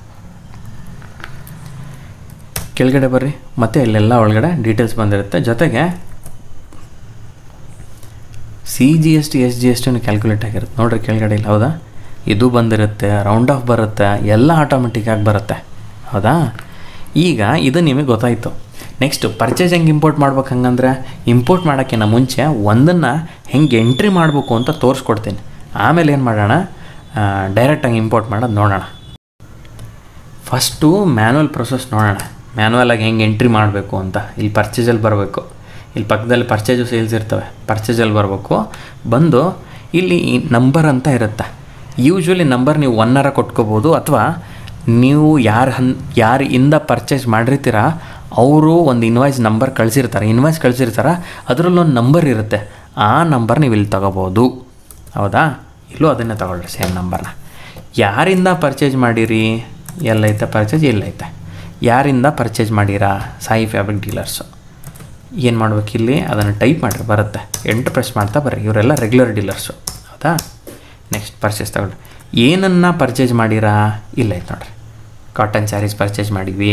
ಕೆಳಗಡೆ ಬರ್ರಿ, ಮತ್ತು ಇಲ್ಲೆಲ್ಲ ಒಳಗಡೆ ಡೀಟೇಲ್ಸ್ ಬಂದಿರುತ್ತೆ. ಜೊತೆಗೆ CGST SGST ಕ್ಯಾಲ್ಕುಲೇಟ್ ಆಗಿರುತ್ತೆ ನೋಡಿರಿ ಕೆಳಗಡೆ ಇಲ್ಲಿ, ಹೌದಾ. ಇದು ಬಂದಿರುತ್ತೆ, ರೌಂಡ್ ಆಫ್ ಬರುತ್ತೆ, ಎಲ್ಲ ಆಟೋಮೆಟಿಕ್ಕಾಗಿ ಬರುತ್ತೆ. ಹೌದಾ? ಈಗ ಇದು ನಿಮಗೆ ಗೊತ್ತಾಯಿತು. ನೆಕ್ಸ್ಟು ಪರ್ಚೇಸ್ ಹೆಂಗೆ ಇಂಪೋರ್ಟ್ ಮಾಡ್ಬೇಕು. ಹಂಗಂದ್ರೆ ಇಂಪೋರ್ಟ್ ಮಾಡೋಕ್ಕಿಂತ ಮುಂಚೆ ಒಂದನ್ನು ಹೆಂಗೆ ಎಂಟ್ರಿ ಮಾಡಬೇಕು ಅಂತ ತೋರಿಸ್ಕೊಡ್ತೀನಿ. ಆಮೇಲೆ ಏನು ಮಾಡೋಣ, ಡೈರೆಕ್ಟಾಗಿ ಇಂಪೋರ್ಟ್ ಮಾಡೋದು ನೋಡೋಣ. ಫಸ್ಟು ಮ್ಯಾನ್ಯಲ್ ಪ್ರೊಸೆಸ್ ನೋಡೋಣ. ಮ್ಯಾನ್ಯಲಾಗಿ ಹೆಂಗೆ ಎಂಟ್ರಿ ಮಾಡಬೇಕು ಅಂತ. ಇಲ್ಲಿ ಪರ್ಚೇಸಲ್ಲಿ ಬರಬೇಕು. ಇಲ್ಲಿ ಪಕ್ಕದಲ್ಲಿ ಪರ್ಚೇಸು ಸೇಲ್ಸ್ ಇರ್ತವೆ. ಪರ್ಚೇಸಲ್ಲಿ ಬರಬೇಕು. ಬಂದು ಇಲ್ಲಿ ನಂಬರ್ ಅಂತ ಇರುತ್ತೆ. ಯೂಶ್ವಲಿ ನಂಬರ್ ನೀವು 1 ಕೊಟ್ಕೋಬೋದು, ಅಥವಾ ನೀವು ಯಾರಿಂದ ಪರ್ಚೇಸ್ ಮಾಡಿರ್ತೀರ ಅವರು ಒಂದು ಇನ್ವಾಯ್ಸ್ ನಂಬರ್ ಕಳಿಸಿರ್ತಾರೆ. ಅದರಲ್ಲೊಂದು ನಂಬರ್ ಇರುತ್ತೆ. ಆ ನಂಬರ್ ನೀವು ಇಲ್ಲಿ ತೊಗೋಬೋದು. ಹೌದಾ? ಇಲ್ಲೂ ಅದನ್ನೇ ತೊಗೊಳ್ರಿ, ಸೇಮ್ ನಂಬರ್ನ. ಯಾರಿಂದ ಪರ್ಚೇಸ್ ಮಾಡಿರಿ, ಎಲ್ಲೈತೆ ಪರ್ಚೇಸ್, ಎಲ್ಲೈತೆ. ಯಾರಿಂದ ಪರ್ಚೇಸ್ ಮಾಡಿರಾ, ಸಾಯಿ ಫ್ಯಾಬ್ರಿಕ್ ಡೀಲರ್ಸು. ಏನು ಮಾಡ್ಬೇಕು, ಇಲ್ಲಿ ಅದನ್ನು ಟೈಪ್ ಮಾಡಿರಿ, ಬರುತ್ತೆ. ಎಂಟರ್ ಪ್ರೆಸ್ ಮಾಡ್ತಾ ಬರ್ರಿ. ಇವರೆಲ್ಲ ರೆಗ್ಯುಲರ್ ಡೀಲರ್ಸು. ಹೌದಾ? ನೆಕ್ಸ್ಟ್ ಪರ್ಚೇಸ್ ತಗೊಳ್ರಿ. ಏನನ್ನು ಪರ್ಚೇಸ್ ಮಾಡಿರಾ, ಇಲ್ಲೈತೆ ನೋಡಿರಿ. ಕಾಟನ್ ಸ್ಯಾರೀಸ್ ಪರ್ಚೇಸ್ ಮಾಡಿವಿ.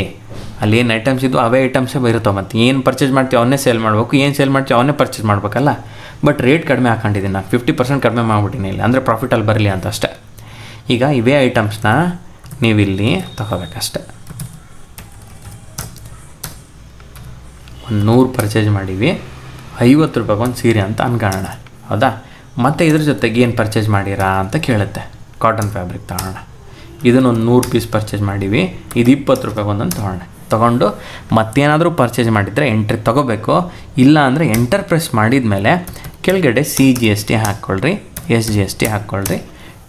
ಅಲ್ಲಿ ಏನು ಐಟಮ್ಸ್ ಇದ್ದು ಅವೇ ಐಟಮ್ಸೇ ಬರುತ್ತವೆ. ಮತ್ತು ಏನು ಪರ್ಚೇಸ್ ಮಾಡ್ತೀವಿ ಅವನ್ನೇ ಸೇಲ್ ಮಾಡಬೇಕು, ಏನು ಸೇಲ್ ಮಾಡ್ತೀವಿ ಅವನ್ನೇ ಪರ್ಚೇಸ್ ಮಾಡಬೇಕಲ್ಲ. ಬಟ್ ರೇಟ್ ಕಡಿಮೆ ಹಾಕೊಂಡಿದ್ದೀನಿ ನಾನು, 50% ಕಡಿಮೆ ಮಾಡಿಬಿಟ್ಟಿನಿ ಇಲ್ಲಿ, ಅಂದರೆ ಪ್ರಾಫಿಟಲ್ಲಿ ಬರಲಿ ಅಂತ ಅಷ್ಟೇ. ಈಗ ಇವೇ ಐಟಮ್ಸ್ನ ನೀವಿಲ್ಲಿ ತಗೋಬೇಕಷ್ಟೆ. 100 ಪರ್ಚೇಸ್ ಮಾಡೀವಿ, 50 ರೂಪಾಯಿಗೆ ಒಂದು ಸೀರೆ ಅಂತ ಅನ್ಕೊಳ್ಳೋಣ. ಹೌದಾ? ಮತ್ತು ಇದ್ರ ಜೊತೆಗೆ ಏನು ಪರ್ಚೇಸ್ ಮಾಡಿರಾ ಅಂತ ಕೇಳುತ್ತೆ. ಕಾಟನ್ ಫ್ಯಾಬ್ರಿಕ್ ತಗೊಳ್ಳೋಣ. ಇದನ್ನೊಂದು 100 ಪೀಸ್ ಪರ್ಚೇಸ್ ಮಾಡೀವಿ, ಇದು 20 ರೂಪಾಯಿಗೆ ಒಂದೊಂದು ತೊಗೊಂಡು ಮತ್ತೇನಾದರೂ ಪರ್ಚೇಸ್ ಮಾಡಿದರೆ ಎಂಟ್ರಿ ತೊಗೋಬೇಕು. ಇಲ್ಲ ಅಂದರೆ ಎಂಟರ್ ಪ್ರೆಸ್ ಮಾಡಿದ ಮೇಲೆ ಕೆಳಗಡೆ CGST ಹಾಕ್ಕೊಳ್ರಿ, SGST ಹಾಕ್ಕೊಳ್ರಿ.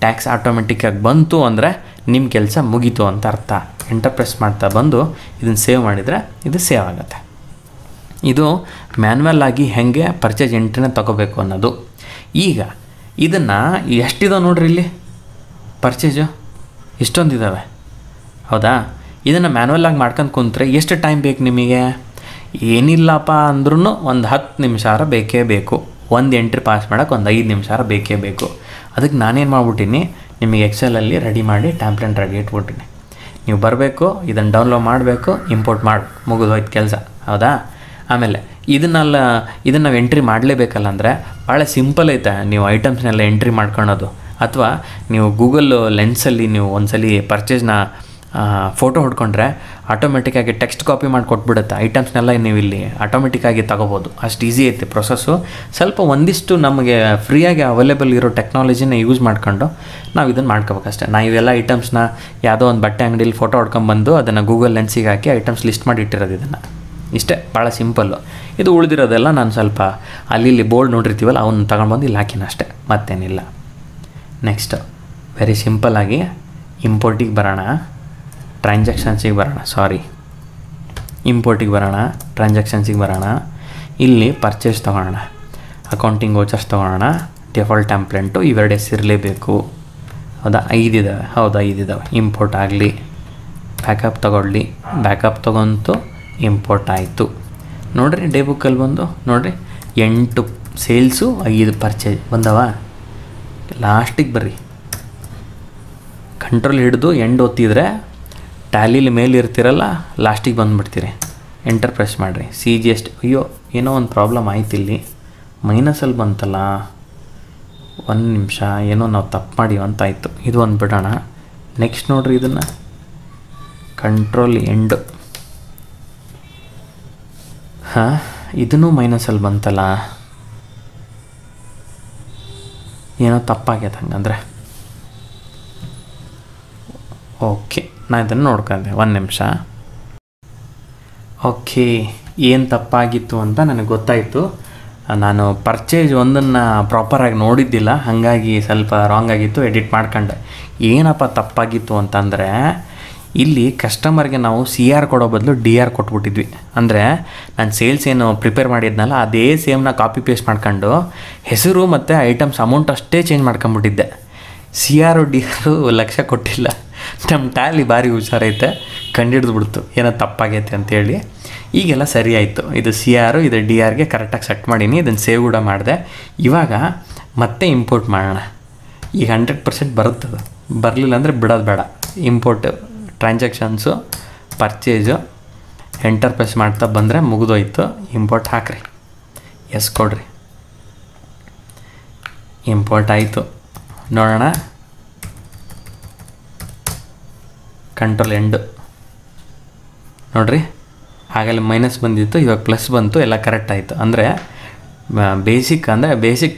ಟ್ಯಾಕ್ಸ್ ಆಟೋಮೆಟಿಕ್ಕಾಗಿ ಬಂತು ಅಂದರೆ ನಿಮ್ಮ ಕೆಲಸ ಮುಗೀತು ಅಂತ ಅರ್ಥ. ಎಂಟರ್ ಪ್ರೆಸ್ ಮಾಡ್ತಾ ಬಂದು ಇದನ್ನು ಸೇವ್ ಮಾಡಿದರೆ ಇದು ಸೇವ್ ಆಗುತ್ತೆ. ಇದು ಮ್ಯಾನ್ಯಲ್ ಆಗಿ ಹೇಗೆ ಪರ್ಚೇಸ್ ಎಂಟ್ರಿನ ತೊಗೋಬೇಕು ಅನ್ನೋದು. ಈಗ ಇದನ್ನು ಎಷ್ಟಿದಾವೆ ನೋಡ್ರಿ, ಇಲ್ಲಿ ಪರ್ಚೇಸು ಇಷ್ಟೊಂದಿದ್ದಾವೆ. ಹೌದಾ? ಇದನ್ನು ಮ್ಯಾನ್ಯಲಾಗಿ ಮಾಡ್ಕೊಂಡು ಕುಂತ್ರೆ ಎಷ್ಟು ಟೈಮ್ ಬೇಕು ನಿಮಗೆ? ಏನಿಲ್ಲಪ್ಪ ಅಂದ್ರೂ ಒಂದು 10 ನಿಮಿಷ ಬೇಕೇ ಬೇಕು. ಒಂದು ಎಂಟ್ರಿ ಪಾಸ್ ಮಾಡೋಕ್ಕೆ ಒಂದು 5 ನಿಮಿಷ ಬೇಕೇ ಬೇಕು. ಅದಕ್ಕೆ ನಾನೇನು ಮಾಡ್ಬಿಟ್ಟಿನಿ, ನಿಮಗೆ ಎಕ್ಸೆಲಲ್ಲಿ ರೆಡಿ ಮಾಡಿ ಟ್ಯಾಂಪ್ಲೆಟ್ ರೆಡಿ ಇಟ್ಬಿಟ್ಟಿನಿ. ನೀವು ಬರಬೇಕು, ಇದನ್ನು ಡೌನ್ಲೋಡ್ ಮಾಡಬೇಕು, ಇಂಪೋರ್ಟ್ ಮಾಡಿ ಮುಗಿದೋಯ್ತು ಕೆಲಸ. ಹೌದಾ? ಆಮೇಲೆ ಇದನ್ನು ನಾವು ಎಂಟ್ರಿ ಮಾಡಲೇಬೇಕಲ್ಲ ಅಂದರೆ ಭಾಳ ಸಿಂಪಲ್ ಐತೆ. ನೀವು ಐಟಮ್ಸ್ನೆಲ್ಲ ಎಂಟ್ರಿ ಮಾಡ್ಕೊಳೋದು, ಅಥವಾ ನೀವು ಗೂಗಲ್ ಲೆನ್ಸಲ್ಲಿ ನೀವು ಒಂದ್ಸಲಿ ಪರ್ಚೇಸ್ನ ಫೋಟೋ ಹೊಡ್ಕೊಂಡ್ರೆ ಆಟೋಮೆಟಿಕ್ಕಾಗಿ ಟೆಕ್ಸ್ಟ್ ಕಾಪಿ ಮಾಡಿ ಕೊಟ್ಬಿಡುತ್ತೆ. ಐಟಮ್ಸ್ನೆಲ್ಲ ನೀವು ಇಲ್ಲಿ ಆಟೋಮೆಟಿಕ್ಕಾಗಿ ತೊಗೋಬೋದು. ಅಷ್ಟು ಈಸಿ ಐತೆ ಪ್ರೊಸೆಸ್ಸು. ಸ್ವಲ್ಪ ಒಂದಿಷ್ಟು ನಮಗೆ ಫ್ರೀಯಾಗಿ ಅವೈಲೇಬಲ್ ಇರೋ ಟೆಕ್ನಾಲಜಿನ ಯೂಸ್ ಮಾಡ್ಕೊಂಡು ನಾವು ಇದನ್ನು ಮಾಡ್ಕೋಬೇಕಷ್ಟೆ. ನಾವು ಇವೆಲ್ಲ ಐಟಮ್ಸ್ನ ಯಾವುದೋ ಒಂದು ಬಟ್ಟೆ ಅಂಗಡಿಯಲ್ಲಿ ಫೋಟೋ ಹೊಡ್ಕೊಂಬಂದು ಅದನ್ನು ಗೂಗಲ್ ಲೆನ್ಸಿಗೆ ಹಾಕಿ ಐಟಮ್ಸ್ ಲಿಸ್ಟ್ ಮಾಡಿ ಇಟ್ಟಿರೋದು. ಇದನ್ನು ಇಷ್ಟೇ, ಭಾಳ ಸಿಂಪಲ್ಲು. ಇದು ಉಳಿದಿರೋದೆಲ್ಲ ನಾನು ಸ್ವಲ್ಪ ಅಲ್ಲಿ ಬೋರ್ಡ್ ನೋಡಿರ್ತೀವಲ್ಲ ಅವನ್ನ ತಗೊಂಡ್ಬಂದು ಇಲ್ಲಿ ಹಾಕಿನ ಅಷ್ಟೇ, ಮತ್ತೇನಿಲ್ಲ. ನೆಕ್ಸ್ಟ್ ವೆರಿ ಸಿಂಪಲ್ಲಾಗಿ ಇಂಪೋರ್ಟಿಗೆ ಬರೋಣ, ಟ್ರಾನ್ಸಾಕ್ಷನ್ಸಿಗೆ ಬರೋಣ. ಟ್ರಾನ್ಸಾಕ್ಷನ್ಸಿಗೆ ಬರೋಣ. ಇಲ್ಲಿ ಪರ್ಚೇಸ್ ತೊಗೊಳ್ಳೋಣ, ಅಕೌಂಟಿಂಗ್ ವೋಚರ್ಸ್ ತೊಗೊಳ್ಳೋಣ, ಡಿಫಾಲ್ಟ್ ಟೆಂಪ್ಲೆಂಟು ಇವೆರಡು ಇರಲೇಬೇಕು. ಹೌದಾ? 5 ಇದ್ದಾವೆ. ಹೌದಾ? 5 ಇದ್ದಾವೆ. ಇಂಪೋರ್ಟ್ ಆಗಲಿ, ಬ್ಯಾಕಪ್ ತೊಗೊಳ್ಳಿ. ಬ್ಯಾಕಪ್ ತೊಗೊಂತು ಇಂಪೋರ್ಟ್ ಆಯಿತು. ನೋಡಿರಿ ಡೇ ಬುಕ್ಕಲ್ಲಿ ಬಂದು ನೋಡಿರಿ 8 ಸೇಲ್ಸು 5 ಪರ್ಚೇಸ್ ಬಂದವ. ಲಾಸ್ಟಿಗೆ ಬರ್ರಿ, ಕಂಟ್ರೋಲ್ ಹಿಡಿದು ಎಂಡ್ ಒತ್ತಿದ್ರೆ ಟ್ಯಾಲಿಲಿ ಮೇಲೆ ಇರ್ತಿರಲ್ಲ, ಲಾಸ್ಟಿಗೆ ಬಂದುಬಿಡ್ತೀರಿ. ಎಂಟರ್ ಪ್ರೆಸ್ ಮಾಡಿರಿ. CGST. ಅಯ್ಯೋ, ಏನೋ ಒಂದು ಪ್ರಾಬ್ಲಮ್ ಆಯ್ತು, ಇಲ್ಲಿ ಮೈನಸಲ್ಲಿ ಬಂತಲ್ಲ, 1 ನಿಮಿಷ, ಏನೋ ನಾವು ತಪ್ಪು ಮಾಡಿವಿ ಅಂತ ಆಯಿತು. ಇದು ಒಂದು ಬಿಡೋಣ. ನೆಕ್ಸ್ಟ್ ನೋಡಿರಿ, ಇದನ್ನು ಕಂಟ್ರೋಲ್ ಎಂಡ್. ಹಾಂ, ಇದನ್ನು ಮೈನಸಲ್ಲಿ ಬಂತಲ್ಲ, ಏನೋ ತಪ್ಪಾಗ್ಯದ ಹಂಗಂದರೆ. ಓಕೆ, ನಾನು ಇದನ್ನು ನೋಡ್ಕೊಂಡೆ. 1 ನಿಮಿಷ. ಓಕೆ, ಏನು ತಪ್ಪಾಗಿತ್ತು ಅಂತ ನನಗೆ ಗೊತ್ತಾಯಿತು. ನಾನು ಪರ್ಚೇಸ್ ಒಂದನ್ನು ಪ್ರಾಪರಾಗಿ ನೋಡಿದ್ದಿಲ್ಲ, ಹಾಗಾಗಿ ಸ್ವಲ್ಪ ರಾಂಗ್ ಆಗಿತ್ತು, ಎಡಿಟ್ ಮಾಡ್ಕೊಂಡೆ. ಏನಪ್ಪ ತಪ್ಪಾಗಿತ್ತು ಅಂತಂದರೆ, ಇಲ್ಲಿ ಕಸ್ಟಮರ್ಗೆ ನಾವು CR ಕೊಡೋ ಬದಲು DR ಕೊಟ್ಬಿಟ್ಟಿದ್ವಿ. ಅಂದರೆ ನಾನು ಸೇಲ್ಸ್ ಏನು ಪ್ರಿಪೇರ್ ಮಾಡಿದ್ನಲ್ಲ ಅದೇ ಸೇಮ್ನ ಕಾಪಿ ಪೇಸ್ಟ್ ಮಾಡ್ಕೊಂಡು ಹೆಸರು ಮತ್ತು ಐಟಮ್ಸ್ ಅಮೌಂಟ್ ಅಷ್ಟೇ ಚೇಂಜ್ ಮಾಡ್ಕೊಂಬಿಟ್ಟಿದ್ದೆ. CR DR ಲಕ್ಷ ಕೊಟ್ಟಿಲ್ಲ. ನಮ್ಮ ಟ್ಯಾಲಿ ಭಾರಿ ಹುಷಾರೈತೆ, ಕಂಡಿಡ್ದುಬಿಡ್ತು ಏನೋ ತಪ್ಪಾಗೈತೆ ಅಂತೇಳಿ. ಈಗೆಲ್ಲ ಸರಿ ಆಯಿತು. ಇದು CR, ಇದು DRಗೆ ಕರೆಕ್ಟಾಗಿ ಸೆಟ್ ಮಾಡೀನಿ. ಇದನ್ನು ಸೇವ್ ಕೂಡ ಮಾಡಿದೆ. ಇವಾಗ ಮತ್ತೆ ಇಂಪೋರ್ಟ್ ಮಾಡೋಣ. ಈಗ 100% ಬರುತ್ತದು. ಬರಲಿಲ್ಲ ಅಂದರೆ ಬಿಡೋದು ಬೇಡ. Import transactions, purchase, enter press ಮಾಡ್ತಾ ಬಂದರೆ ಮುಗಿದೋಯ್ತು. ಇಂಪೋರ್ಟ್ ಹಾಕ್ರಿ, ಎಸ್ ಕೊಡ್ರಿ. ಇಂಪೋರ್ಟ್ ಆಯಿತು. ನೋಡೋಣ, ಕಂಟ್ರೋಲ್ ಎಂಡ್ ನೋಡಿರಿ, ಆಗಲೇ ಮೈನಸ್ ಬಂದಿತ್ತು, ಇವಾಗ ಪ್ಲಸ್ ಬಂತು, ಎಲ್ಲ ಕರೆಕ್ಟ್ ಆಯಿತು. ಅಂದರೆ ಬೇಸಿಕ್